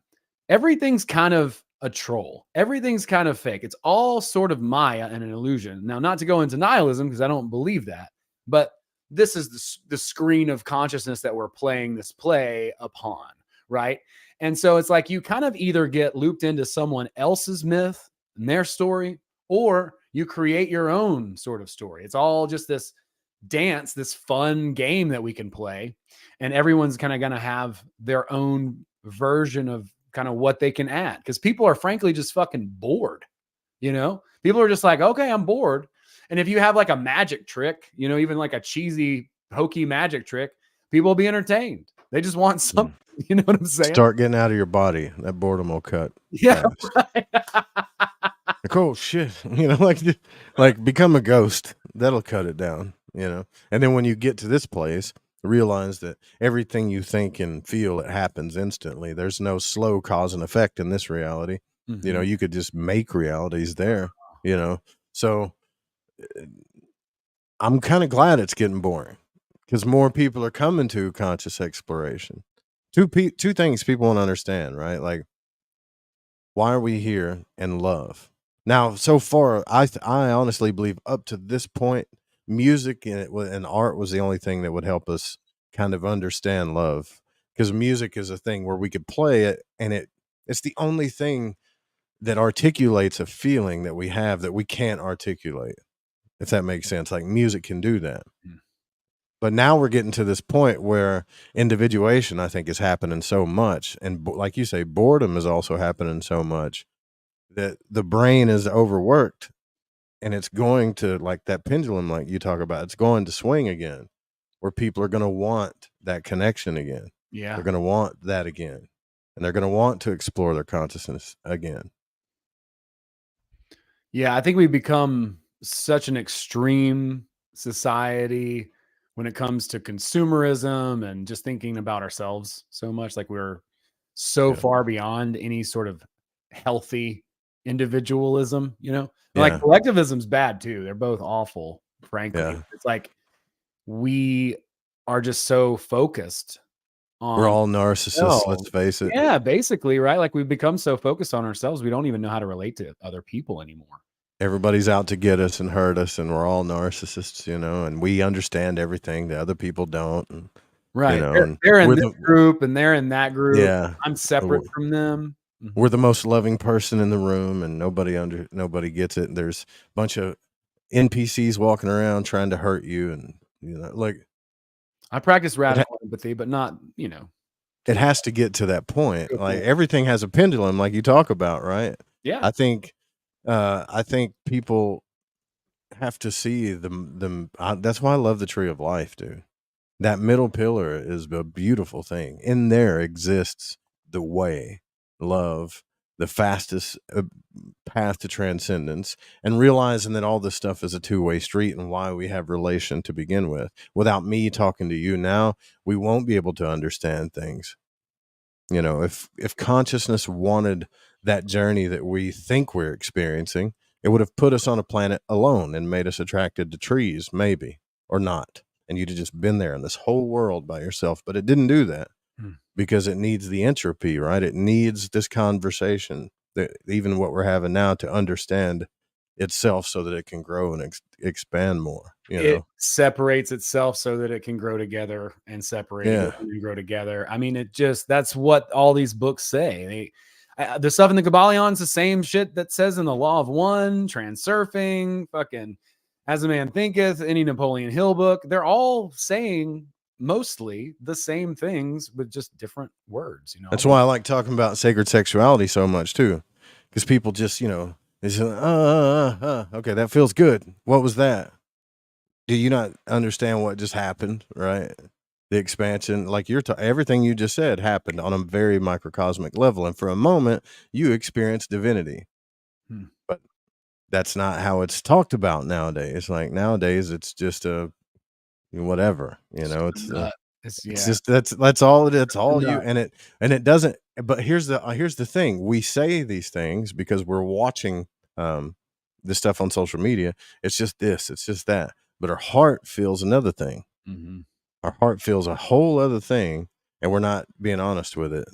everything's kind of a troll. Everything's kind of fake. It's all sort of Maya and an illusion. Now, not to go into nihilism, because I don't believe that, but this is the screen of consciousness that we're playing this play upon, right? And so it's like you kind of either get looped into someone else's myth and their story, or you create your own sort of story. It's all just this dance, this fun game that we can play, and everyone's kind of going to have their own version of kind of what they can add, because people are frankly just fucking bored. People are just like, okay, I'm bored. And if you have like a magic trick, even like a cheesy hokey magic trick, people will be entertained. They just want something. You know what I'm saying? Start getting out of your body. That boredom will cut. Yeah. Right. Like, oh shit. Like become a ghost. That'll cut it down. And then when you get to this place, Realize that everything you think and feel, it happens instantly. There's no slow cause and effect in this reality. Mhm. You could just make realities there, So I'm kind of glad it's getting boring because more people are coming to conscious exploration. Two things people want to understand, right? Like, why are we here, and love. Now, so far, I honestly believe up to this point, music and art was the only thing that would help us kind of understand love, because music is a thing where we could play it, and it's the only thing that articulates a feeling that we have that we can't articulate, if that makes sense. Like, music can do that. Mm. But now we're getting to this point where individuation, I think, is happening so much, and like you say, boredom is also happening so much that the brain is overworked, and it's going to, like that pendulum, like you talk about, it's going to swing again, where people are going to want that connection again. Yeah. They're going to want that again, and they're going to want to explore their consciousness again. Yeah, I think we've become such an extreme society when it comes to consumerism and just thinking about ourselves so much. Like, we're so Yeah. far beyond any sort of healthy individualism, Like, Yeah. collectivism's bad too. They're both awful, frankly. Yeah. It's like we are just so focused on We're all narcissists, let's face it. Yeah, basically, right? Like, we've become so focused on ourselves, we don't even know how to relate to other people anymore. Everybody's out to get us and hurt us, and we're all narcissists, and we understand everything that other people don't. And, Right. and They're in we're this group and they're in that group. yeah, I'm separate from them. Mhm. we're the most loving person in the room, and nobody gets it. And there's a bunch of NPCs walking around trying to hurt you, and like, I practice radical empathy, but not, it has to get to that point. Good Like, point. everything has a pendulum, like you talk about, right? Yeah. I think people have to see them. That's why I love the tree of life, dude. That middle pillar is a beautiful thing. In there exists the way, love, the fastest path to transcendence, and realizing that all this stuff is a two-way street, and why we have relation to begin with. Without me talking to you now, we won't be able to understand things. If consciousness wanted that journey that we think we're experiencing, it would have put us on a planet alone and made us attracted to trees, maybe, or not. And you'd have just been there in this whole world by yourself. But it didn't do that because it needs the entropy, right? It needs this conversation, that even what we're having now, to understand itself so that it can grow and expand more. It separates itself so that it can grow together, and separate again Yeah. and grow together. I mean, that's what all these books say. The stuff in the Cabalian is the same shit that says in the Law of One, Transurfing, fucking As a Man Thinketh, any Napoleon Hill book. They're all saying mostly the same things with just different words. That's why I like talking about sacred sexuality so much too, because people just, they say, okay, that feels good. What was that? Do you not understand what just happened? Right? The expansion, like everything you just said happened on a very microcosmic level, and for a moment you experienced divinity. But that's not how it's talked about nowadays. Like, nowadays it's just a whatever, it's just that's all it is. It's all you, and it doesn't. But here's the thing: we say these things because we're watching this stuff on social media. It's just this, it's just that. But our heart feels another thing. Mm-hmm. Our heart feels a whole other thing, and we're not being honest with it,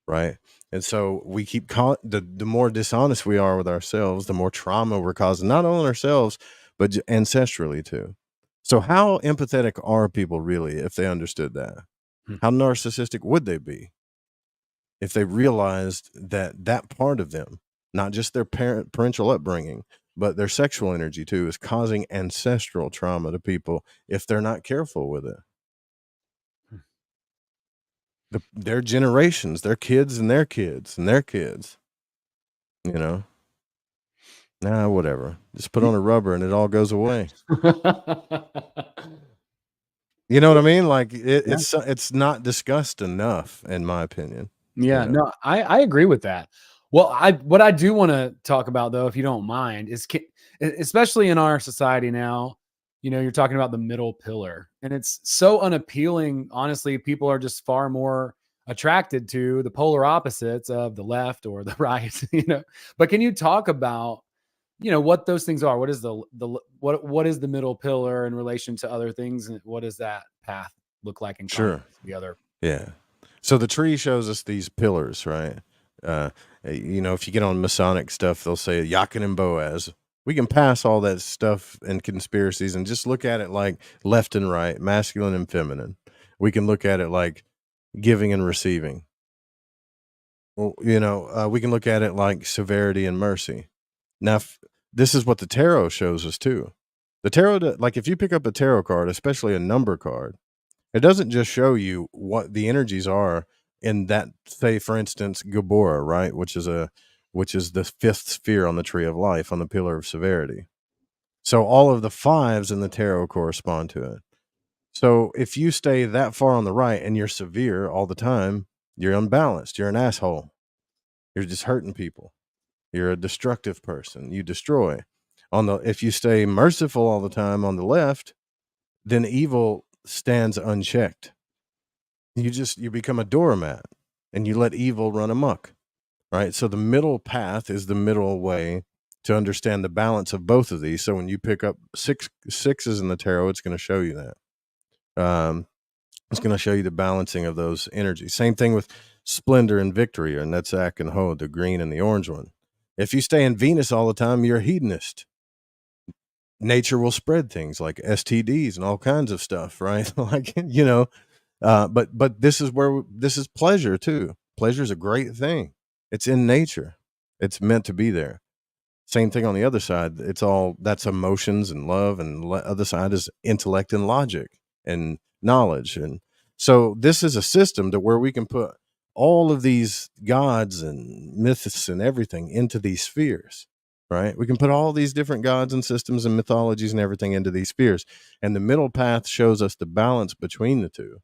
right? And so we keep the more dishonest we are with ourselves, the more trauma we're causing, not only ourselves but ancestrally too. So how empathetic are people really if they understood that? How narcissistic would they be if they realized that part of them, not just their parental upbringing, but their sexual energy too, is causing ancestral trauma to people if they're not careful with it? Their generations, their kids and their kids and their kids, Nah, whatever. Just put on a rubber and it all goes away. You know what I mean? Like, it's not discussed enough, in my opinion. Yeah, no, I agree with that. Well, what I do want to talk about, though, if you don't mind, is especially in our society now, you're talking about the middle pillar, and it's so unappealing. Honestly, people are just far more attracted to the polar opposites of the left or the right. But can you talk about, what those things are? What is what is the middle pillar in relation to other things, and what does that path look like in Sure. contrast to the other? Yeah. So the tree shows us these pillars, right? If you get on Masonic stuff, they'll say Yakin and Boaz. We can pass all that stuff and conspiracies and just look at it like left and right, masculine and feminine. We can look at it like giving and receiving. Well, we can look at it like severity and mercy. Now, this is what the tarot shows us too. The tarot, like if you pick up a tarot card, especially a number card, it doesn't just show you what the energies are in that, say, for instance, Gabora, right? Which is the fifth sphere on the tree of life, on the pillar of severity. So all of the fives in the tarot correspond to it. So if you stay that far on the right and you're severe all the time, you're unbalanced. You're an asshole. You're just hurting people. You're a destructive person. You destroy. If you stay merciful all the time on the left, then evil stands unchecked. You become a doormat and you let evil run amok, right? So the middle path is the middle way to understand the balance of both of these. So when you pick up sixes in the tarot, it's going to show you that. It's going to show you the balancing of those energies. Same thing with splendor and victory, or Netzach and Hod, the green and the orange one. If you stay in Venus all the time, you're a hedonist. Nature will spread things like STDs and all kinds of stuff, right? But this is pleasure too. Pleasure is a great thing. It's in nature. It's meant to be there. Same thing on the other side. That's emotions and love, and the other side is intellect and logic and knowledge. And so this is a system to where we can put all of these gods and myths and everything into these spheres, right? We can put all these different gods and systems and mythologies and everything into these spheres. And the middle path shows us the balance between the two,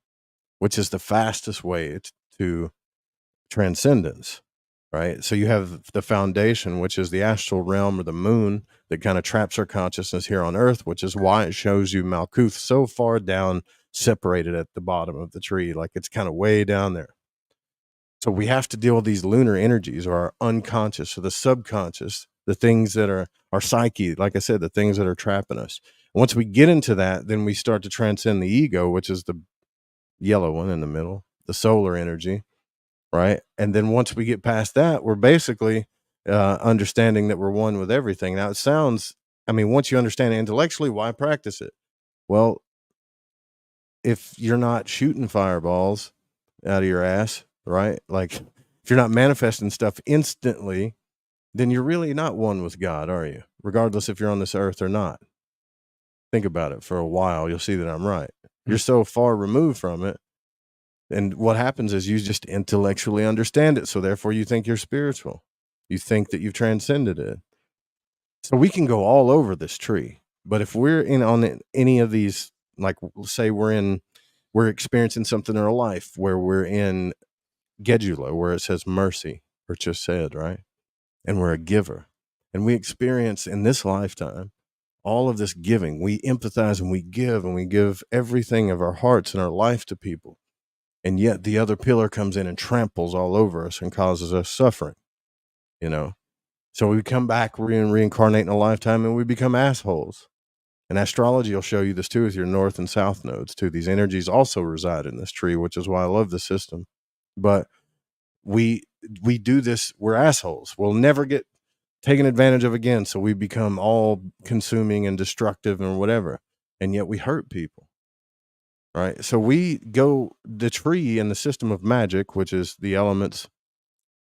which is the fastest way to transcendence, right? So you have the foundation, which is the astral realm or the moon that kind of traps our consciousness here on earth, which is why it shows you Malkuth so far down, separated at the bottom of the tree, like it's kind of way down there. So we have to deal with these lunar energies, or our unconscious or the subconscious, the things that are our psyche, like I said, the things that are trapping us. Once we get into that, then we start to transcend the ego, which is the yellow one in the middle, the solar energy, right? And then once we get past that, we're basically understanding that we're one with everything. Now it sounds, once you understand it intellectually, why practice it? Well, if you're not shooting fireballs out of your ass, right? Like if you're not manifesting stuff instantly, then you're really not one with God, are you? Regardless if you're on this earth or not. Think about it for a while. You'll see that I'm right. You're so far removed from it. And what happens is you just intellectually understand it. So therefore you think you're spiritual. You think that you've transcended it. So we can go all over this tree. But if we're on any of these, like say we're experiencing something in our life where we're in Gedula, where it says mercy, or just said, right? And we're a giver. And we experience in this lifetime all of this giving. We empathize and we give everything of our hearts and our life to people. And yet the other pillar comes in and tramples all over us and causes us suffering, So we come back, reincarnate in a lifetime, and we become assholes. And astrology will show you this too with your north and south nodes too. These energies also reside in this tree, which is why I love the system. But we do this, we're assholes. We'll never get taken advantage of again. So we become all consuming and destructive and whatever. And yet we hurt people. Right. So we go the tree in the system of magic, which is the elements,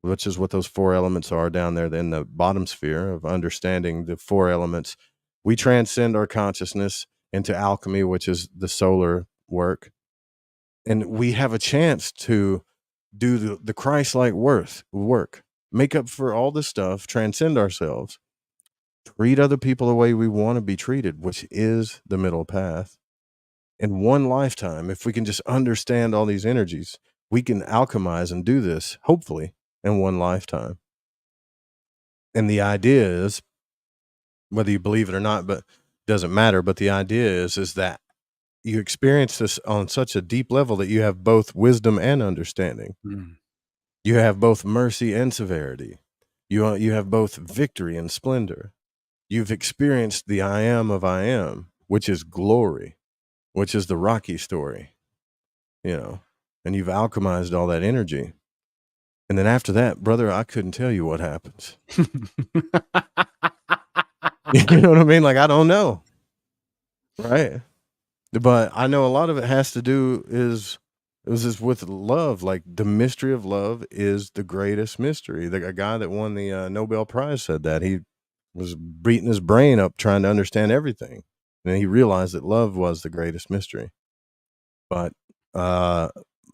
which is what those four elements are down there in the bottom sphere of understanding the four elements. We transcend our consciousness into alchemy, which is the solar work. And we have a chance to do the Christ-like work, make up for all this stuff, transcend ourselves, treat other people the way we want to be treated, which is the middle path. In one lifetime, if we can just understand all these energies, we can alchemize and do this, hopefully, in one lifetime. And the idea is, whether you believe it or not, but doesn't matter. But the idea is that you experience this on such a deep level that you have both wisdom and understanding. Mm. You have both mercy and severity. You have both victory and splendor. You've experienced the I am of I am, which is glory, which is the Rocky story, and you've alchemized all that energy. And then after that, brother, I couldn't tell you what happens. You know what I mean? Like, I don't know. Right. But I know a lot of it has to do is with love. Like, the mystery of love is the greatest mystery. A guy that won the Nobel Prize said that. He was beating his brain up trying to understand everything. And he realized that love was the greatest mystery. But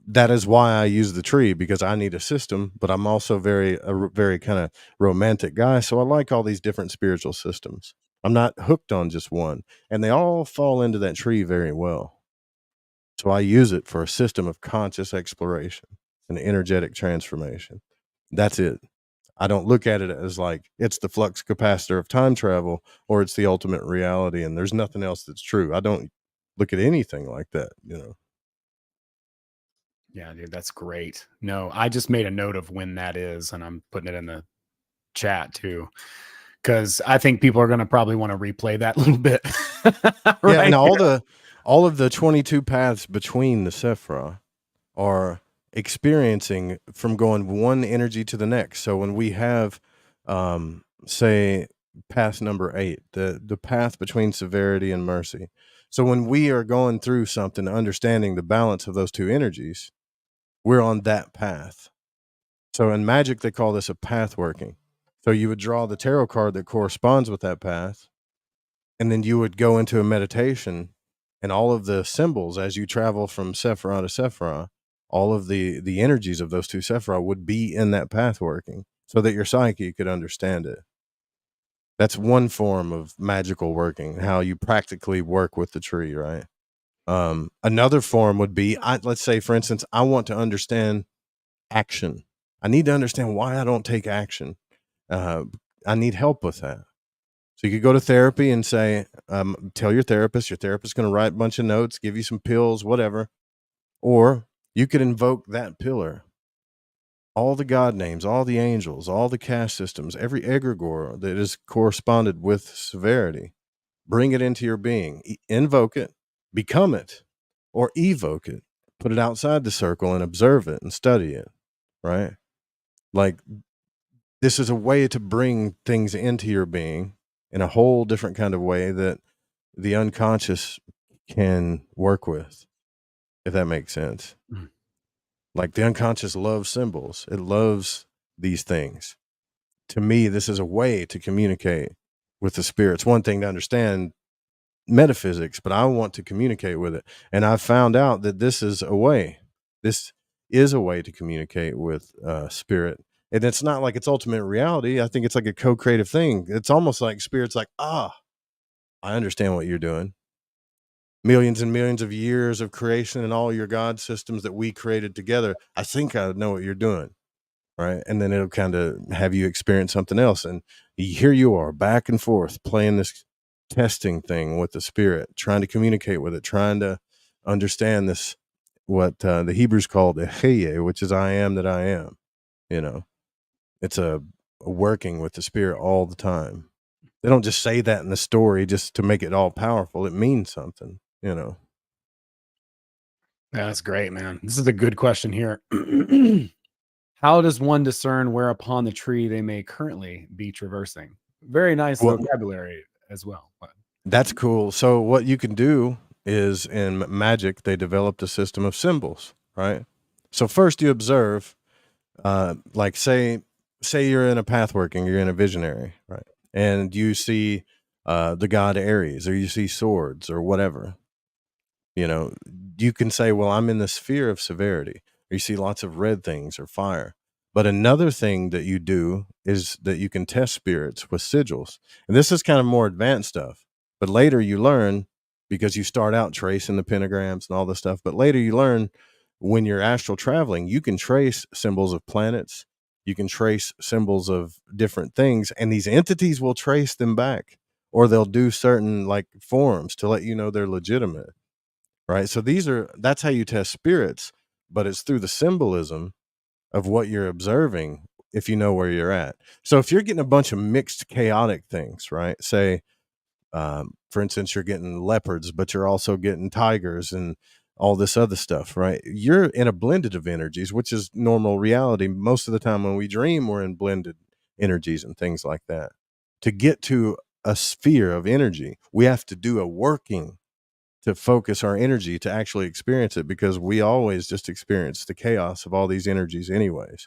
that is why I use the tree, because I need a system, but I'm also a very kind of romantic guy. So I like all these different spiritual systems. I'm not hooked on just one, and they all fall into that tree very well. So I use it for a system of conscious exploration and energetic transformation. That's it. I don't look at it as like it's the flux capacitor of time travel or it's the ultimate reality and there's nothing else that's true. I don't look at anything like that, Yeah, dude, that's great. No, I just made a note of when that is, and I'm putting it in the chat too, because I think people are going to probably want to replay that a little bit. Right? Yeah, and all of the 22 paths between the Sephra are experiencing from going one energy to the next. So when we have, say, path number 8, the path between severity and mercy. So when we are going through something, understanding the balance of those two energies, we're on that path. So in magic, they call this a path working. So you would draw the tarot card that corresponds with that path, and then you would go into a meditation, and all of the symbols as you travel from Sephra to Sephra, all of the energies of those two Sephra would be in that path working so that your psyche could understand it. That's one form of magical working, how you practically work with the tree, right? Another form would be, let's say, for instance, I want to understand action. I need to understand why I don't take action. I need help with that. So you could go to therapy and say, tell your therapist is going to write a bunch of notes, give you some pills, whatever. Or you could invoke that pillar, all the God names, all the angels, all the caste systems, every egregore that is corresponded with severity. Bring it into your being, invoke it, become it, or evoke it. Put it outside the circle and observe it and study it, right? Like, this is a way to bring things into your being in a whole different kind of way that the unconscious can work with, if that makes sense. Mm. Like, the unconscious loves symbols. It loves these things. To me, this is a way to communicate with the spirits. One thing to understand metaphysics, but I want to communicate with it. And I've found out that this is a way. This is a way to communicate with spirit. And it's not like it's ultimate reality. I think it's like a co-creative thing. It's almost like spirit's like, I understand what you're doing. Millions and millions of years of creation and all your God systems that we created together. I think I know what you're doing. Right. And then it'll kind of have you experience something else. And here you are back and forth playing this testing thing with the spirit, trying to communicate with it, trying to understand this, what the Hebrews called Eheye, which is I am that I am. It's a working with the spirit all the time. They don't just say that in the story just to make it all powerful. It means something, Yeah, that's great, man. This is a good question here. How does one discern where upon the tree they may currently be traversing? Very nice vocabulary as well. That's cool. So what you can do is, in magic, they developed a system of symbols, right? So first you observe, like say you're in a path working, you're in a visionary, right? And you see the god Aries, or you see swords or whatever. You can say, well, I'm in the sphere of severity, or you see lots of red things or fire. But another thing that you do is that you can test spirits with sigils. And this is kind of more advanced stuff. But later you learn, because you start out tracing the pentagrams and all this stuff, but later you learn when you're astral traveling, you can trace symbols of planets, you can trace symbols of different things, and these entities will trace them back. or they'll do certain like forms to let you know they're legitimate, right? So that's how you test spirits, but it's through the symbolism of what you're observing if you know where you're at. So if you're getting a bunch of mixed chaotic things, right? Say, for instance, you're getting leopards, but you're also getting tigers and all this other stuff, right? You're in a blended of energies, which is normal reality. Most of the time when we dream, we're in blended energies and things like that. To get to a sphere of energy, we have to do a working to focus our energy to actually experience it, because we always just experience the chaos of all these energies anyways.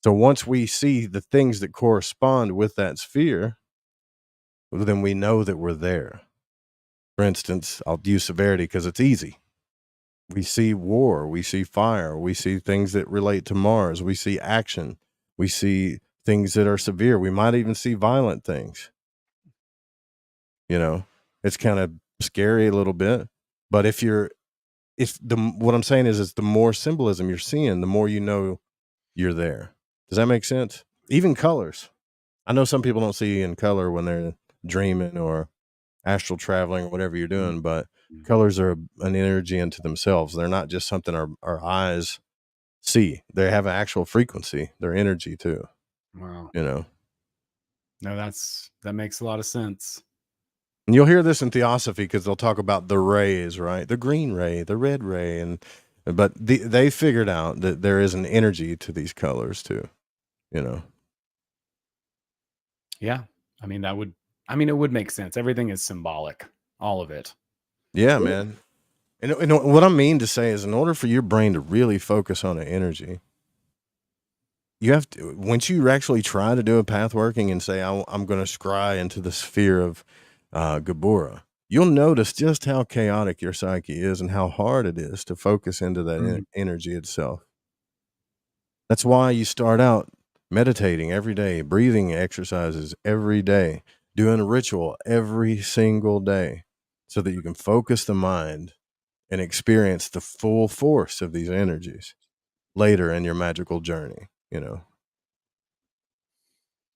So once we see the things that correspond with that sphere, then we know that we're there. For instance, I'll use severity because it's easy. We see war, we see fire, we see things that relate to Mars, we see action, we see things that are severe. We might even see violent things. You know, it's kind of scary a little bit, but what I'm saying is the more symbolism you're seeing, the more you know you're there. Does that make sense? Even colors. I know some people don't see in color when they're dreaming or astral traveling or whatever you're doing, but colors are an energy into themselves. They're not just something our eyes see. They have an actual frequency. They're energy too. Wow. You know? No, that makes a lot of sense. And you'll hear this in theosophy because they'll talk about the rays, right? The green ray, the red ray, but they figured out that there is an energy to these colors too, you know? Yeah. I mean, it would make sense. Everything is symbolic, all of it. Yeah, man. And what I mean to say is, in order for your brain to really focus on an energy, you have to, once you actually try to do a path working and say, I'm going to scry into the sphere of Gabura, you'll notice just how chaotic your psyche is and how hard it is to focus into that energy itself. That's why you start out meditating every day, breathing exercises every day, doing a ritual every single day, so that you can focus the mind and experience the full force of these energies later in your magical journey, you know?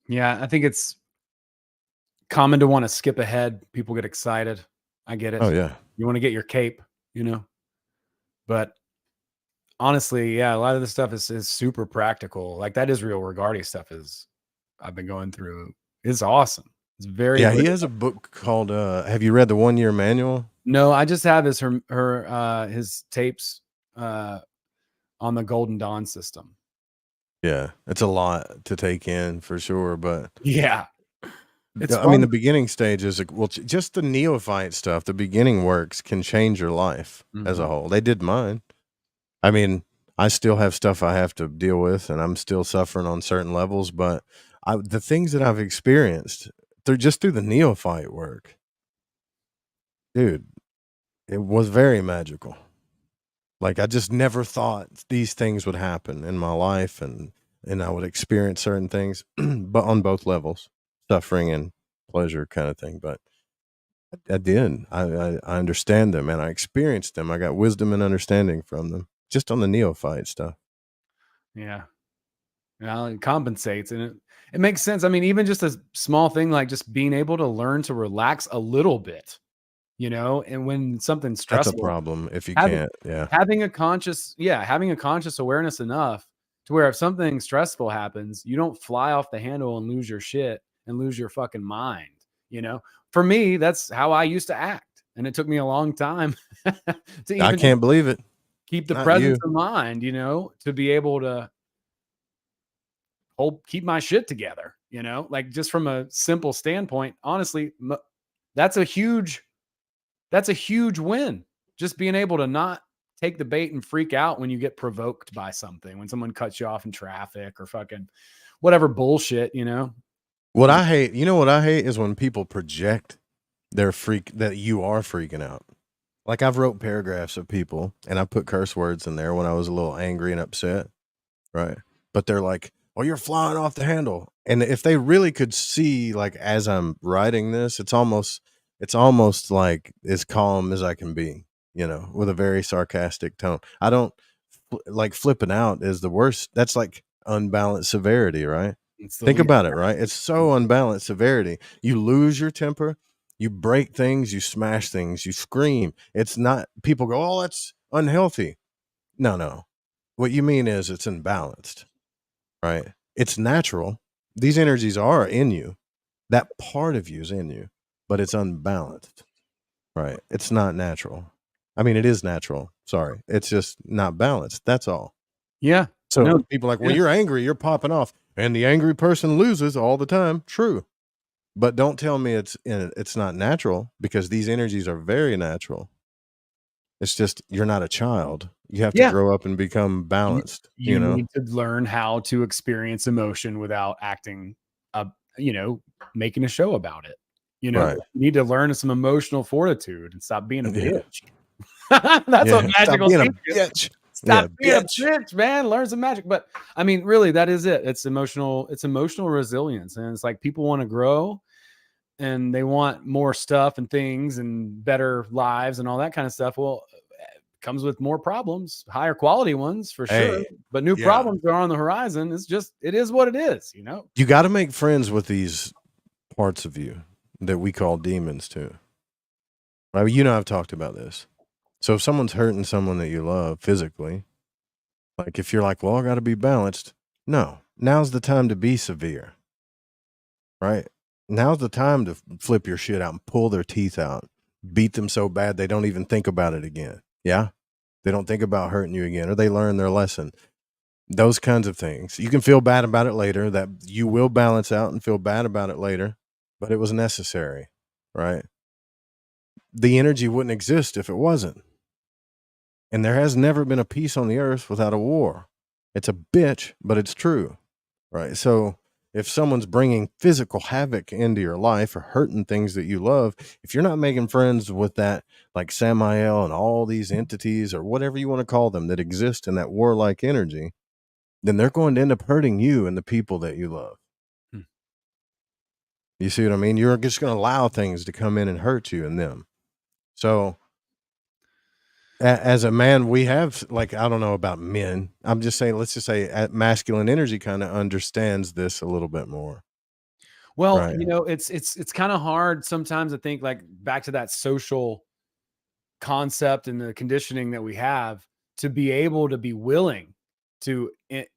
Yeah, I think it's common to want to skip ahead. People get excited. I get it. Oh, yeah. You want to get your cape, you know? But honestly, yeah, a lot of this stuff is super practical. Like that Israel Regardie stuff I've been going through. It's awesome. It's very Yeah, he has a book called, have you read the 1 Year Manual? No, I just have his tapes on the Golden Dawn system. Yeah, it's a lot to take in for sure, but yeah, it's I mean, the beginning stage is just the neophyte stuff. The beginning works can change your life as a whole. They did mine. I mean, I still have stuff I have to deal with, and I'm still suffering on certain levels. But the things that I've experienced, they're just through the neophyte work, dude. It was very magical. Like I just never thought these things would happen in my life, and I would experience certain things, but on both levels, suffering and pleasure kind of thing. But I did. I understand them, and I experienced them. I got wisdom and understanding from them, just on the neophyte stuff. Yeah. Well, it compensates, and it makes sense. I mean, even just a small thing like just being able to learn to relax a little bit, you know, and when something's That's a stressful, problem if you having can't. Yeah. having a conscious awareness enough to where if something stressful happens, you don't fly off the handle and lose your shit and lose your fucking mind, you know? For me, that's how I used to act, and it took me a long time to I even can't believe it. keep the Not presence you. of mind, you know, to be able to keep my shit together, you know, like just from a simple standpoint, honestly, that's a huge win. Just being able to not take the bait and freak out when you get provoked by something, when someone cuts you off in traffic or fucking whatever bullshit, you know? What I hate is when people project that you are freaking out. Like I've wrote paragraphs of people and I put curse words in there when I was a little angry and upset. Right. But they're like, "Oh, you're flying off the handle." And if they really could see, like, as I'm writing this, it's almost like as calm as I can be, you know, with a very sarcastic tone. I don't like flipping out is the worst. That's like unbalanced severity, right? Think about it, right? It's so unbalanced severity. You lose your temper You break things, you smash things, you scream. It's not, people go, oh, that's unhealthy. No. What you mean is it's imbalanced, right? It's natural. These energies are in you. That part of you is in you, but it's unbalanced, right? It's not natural. I mean, it is natural. Sorry. It's just not balanced. That's all. Yeah. So No. people are like, well, Yeah. you're angry, you're popping off, and the angry person loses all the time. True. But don't tell me it's not natural, because these energies are very natural. It's just you're not a child. You have to Yeah. grow up and become balanced, You know? need to learn how to experience emotion without acting making a show about it. Right. You need to learn some emotional fortitude and stop being a Yeah. bitch. That's what magic Stop will being a teach you. bitch. Stop being bitch. a bitch, man. Learn some magic. But I mean, really, that is it. It's emotional resilience. And it's like people want to grow and they want more stuff and things and better lives and all that kind of stuff. Well, it comes with more problems, higher quality ones for sure. Hey, But new yeah. problems are on the horizon. It is what it is, You got to make friends with these parts of you that we call demons too. Right? I've talked about this. So if someone's hurting someone that you love physically, like if you're like, well, I got to be balanced. No, now's the time to be severe, right? Now's the time to flip your shit out and pull their teeth out, beat them so bad they don't even think about it again. Yeah. They don't think about hurting you again, or they learn their lesson. Those kinds of things. You can feel bad about it later, that you will balance out and feel bad about it later, but it was necessary, right? The energy wouldn't exist if it wasn't. And there has never been a peace on the earth without a war. It's a bitch, but it's true, right? So if someone's bringing physical havoc into your life or hurting things that you love, if you're not making friends with that, like Samael and all these entities or whatever you want to call them that exist in that warlike energy, then they're going to end up hurting you and the people that you love. You see what I mean? You're just going to allow things to come in and hurt you and them. So as a man, we have, like, I don't know about men. I'm just saying, let's just say masculine energy kind of understands this a little bit more. Well, Right. it's kind of hard sometimes to think, like, back to that social concept and the conditioning that we have, to be able to be willing to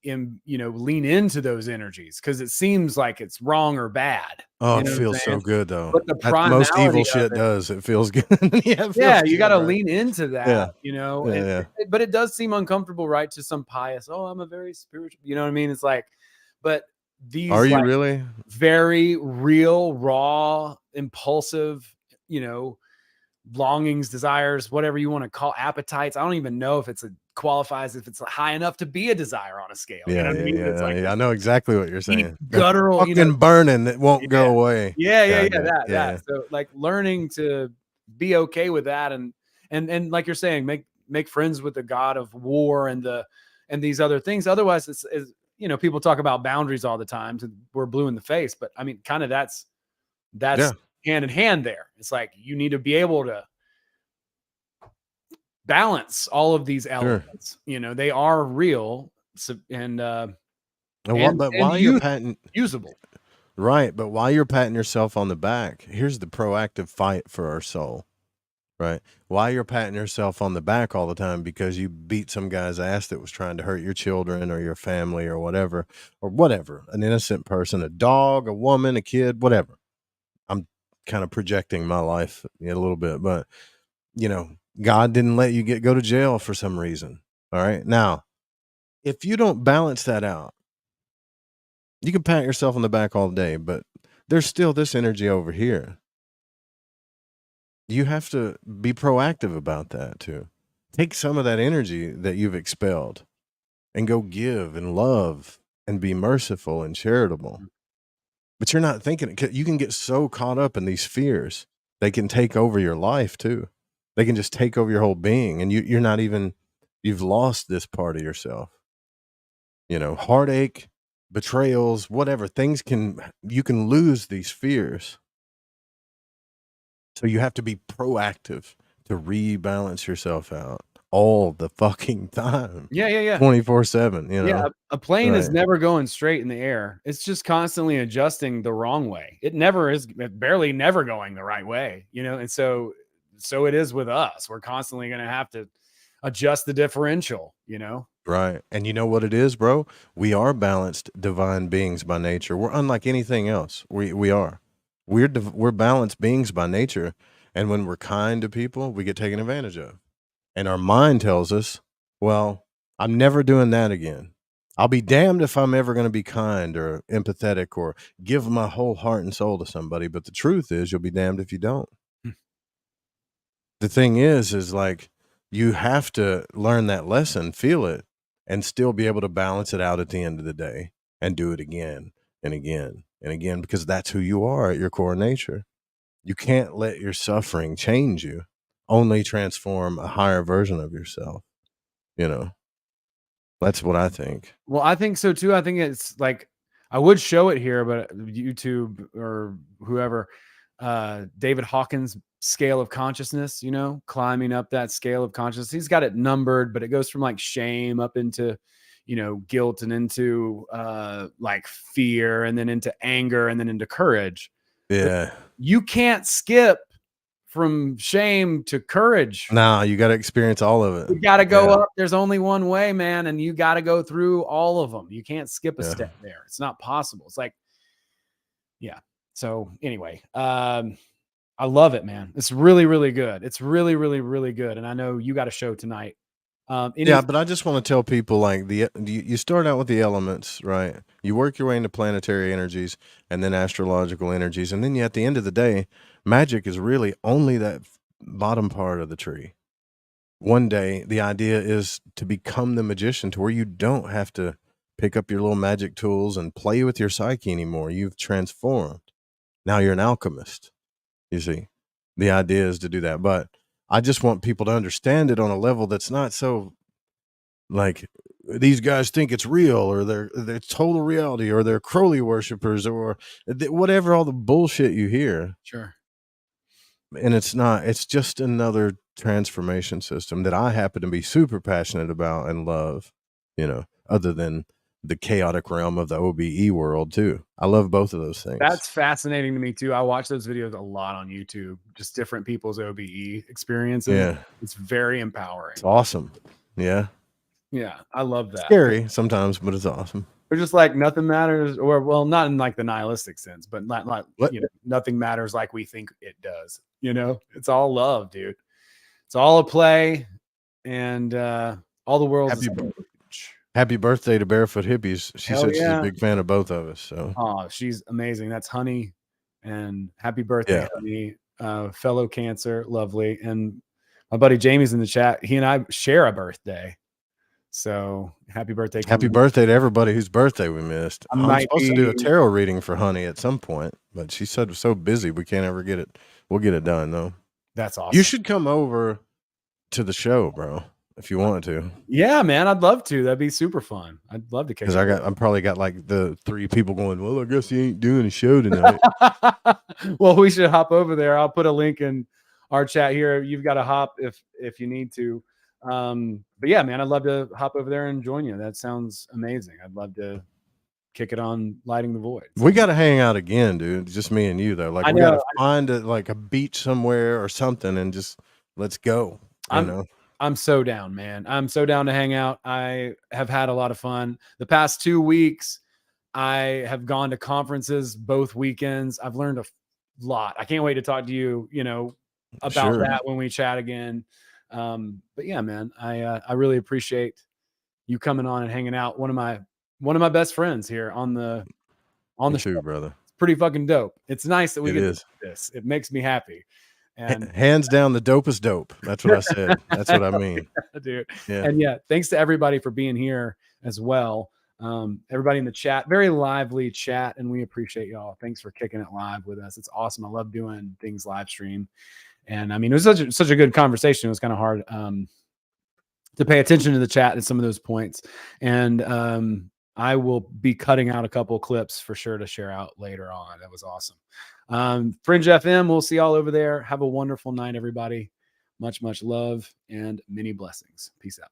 lean into those energies, because it seems like it's wrong or bad. Oh, You it know what I'm feels so saying? good though. But the That's most evil primality of shit it, does. It feels good. Yeah, it yeah, feels you good, got to right? lean into that, Yeah. and Yeah. but it does seem uncomfortable, right? To some pious, oh, I'm a very spiritual, you know what I mean? It's like, but Are these, you like, really? very real, raw, impulsive, longings, desires, whatever you want to call, appetites. I don't even know if qualifies if it's high enough to be a desire on a scale. You know Yeah, what I mean? It's like I know exactly what you're deep, saying. That guttural, fucking burning that won't go away. yeah, God, that. So, like, learning to be okay with that, and like you're saying, make friends with the god of war and these other things. Otherwise, it's people talk about boundaries all the time, so we're blue in the face. But I mean, kind of that's Yeah. hand in hand there. It's like you need to be able to balance all of these Sure. elements. They are real, and But while you're patting, usable. right, but while you're patting yourself on the back, here's the proactive fight for our soul, right? While you're patting yourself on the back all the time because you beat some guy's ass that was trying to hurt your children or your family or whatever, an innocent person, a dog, a woman, a kid, whatever. I'm kind of projecting my life a little bit, but God didn't let you go to jail for some reason. All right. Now, if you don't balance that out, you can pat yourself on the back all day, but there's still this energy over here. You have to be proactive about that too. Take some of that energy that you've expelled and go give and love and be merciful and charitable. But you're not thinking it. You can get so caught up in these fears. They can take over your life too. They can just take over your whole being. And you're not even, you've lost this part of yourself. Heartache, betrayals, whatever, you can lose these fears. So you have to be proactive to rebalance yourself out. all the fucking time. Yeah, yeah, yeah. 24/7, you Yeah, know? a plane is Right. never going straight in the air. It's just constantly adjusting the wrong way. It never is, barely never going the right way, you know? And so it is with us. We're constantly going to have to adjust the differential, you know? Right. And you know what it is, bro? We are balanced divine beings by nature. We're unlike anything else. We are. We're balanced beings by nature. And when we're kind to people, we get taken advantage of. And our mind tells us, well, I'm never doing that again. I'll be damned if I'm ever going to be kind or empathetic or give my whole heart and soul to somebody. But the truth is, you'll be damned if you don't. Hmm. The thing is like, you have to learn that lesson, feel it, and still be able to balance it out at the end of the day and do it again and again and again, because that's who you are at your core nature. You can't let your suffering change you, only transform a higher version of yourself. You know, that's what I think. Well, I think so too. I think it's like, I would show it here, but YouTube or whoever, David Hawkins' scale of consciousness, you know, climbing up that scale of consciousness. He's got it numbered, but it goes from like shame up into, you know, guilt, and into like fear, and then into anger, and then into courage. Yeah. You can't skip from shame to courage. Nah, you got to experience all of it. You got to go up. There's only one way, man. And you got to go through all of them. You can't skip a step there. It's not possible. It's like, yeah. So anyway, I love it, man. It's really, really good. It's really, really, really good. And I know you got a show tonight. Yeah, but I just want to tell people, like, you start out with the elements, right? You work your way into planetary energies and then astrological energies, and then at the end of the day, magic is really only that bottom part of the tree. One day, the idea is to become the magician, to where you don't have to pick up your little magic tools and play with your psyche anymore. You've transformed. Now you're an alchemist. You see, the idea is to do that, but I just want people to understand it on a level that's not so, like, these guys think it's real, or they're total reality, or they're Crowley worshipers, or whatever, all the bullshit you hear. Sure. And it's not. It's just another transformation system that I happen to be super passionate about and love, you know, other than the chaotic realm of the OBE world too. I love both of those things. That's fascinating to me too. I watch those videos a lot on YouTube, just different people's OBE experiences. Yeah. It's very empowering. It's awesome. Yeah. Yeah. I love that. Scary sometimes, but it's awesome. They're just like, nothing matters, or, well, not in like the nihilistic sense, but not like, What? you know, nothing matters like we think it does. You know, it's all love, dude. It's all a play, and all the world. Happy birthday to Barefoot Hippies. She Hell said she's yeah. a big fan of both of us. So, Oh, she's amazing. That's Honey, and happy birthday, Honey, fellow Cancer, lovely. And my buddy Jamie's in the chat. He and I share a birthday. So happy birthday. happy birthday to everybody whose birthday we missed. I'm supposed to do a tarot reading for Honey at some point, but she said we're so busy we can't ever get it. We'll get it done though. That's awesome. You should come over to the show, bro, if you want to. Yeah, man, I'd love to. That'd be super fun. I'd love to catch. Because I'm probably got like the 3 people going, well, I guess you ain't doing a show tonight. Well, we should hop over there. I'll put a link in our chat here. You've got to hop if you need to. But yeah, man, I'd love to hop over there and join you. That sounds amazing. I'd love to kick it on Lighting the Void. We got to hang out again, dude. Just me and you though. Like, we got to find a beach somewhere or something and just let's go. I'm so down, man. I'm so down to hang out. I have had a lot of fun. The past 2 weeks, I have gone to conferences both weekends. I've learned a lot. I can't wait to talk to you, you know, about that when we chat again. But yeah, man, I really appreciate you coming on and hanging out. One of my best friends here on the show, brother. It's pretty fucking dope. It's nice that we get to do this. It makes me happy. And hands down, the dopest dope. That's what I said. That's what I mean, dude. Yeah. And yeah, thanks to everybody for being here as well. Everybody in the chat, very lively chat, and we appreciate y'all. Thanks for kicking it live with us. It's awesome. I love doing things live stream. And I mean, it was such a good conversation. It was kind of hard to pay attention to the chat at some of those points. And I will be cutting out a couple clips for sure to share out later on. That was awesome. Fringe FM, we'll see y'all over there. Have a wonderful night, everybody. Much, much love and many blessings. Peace out.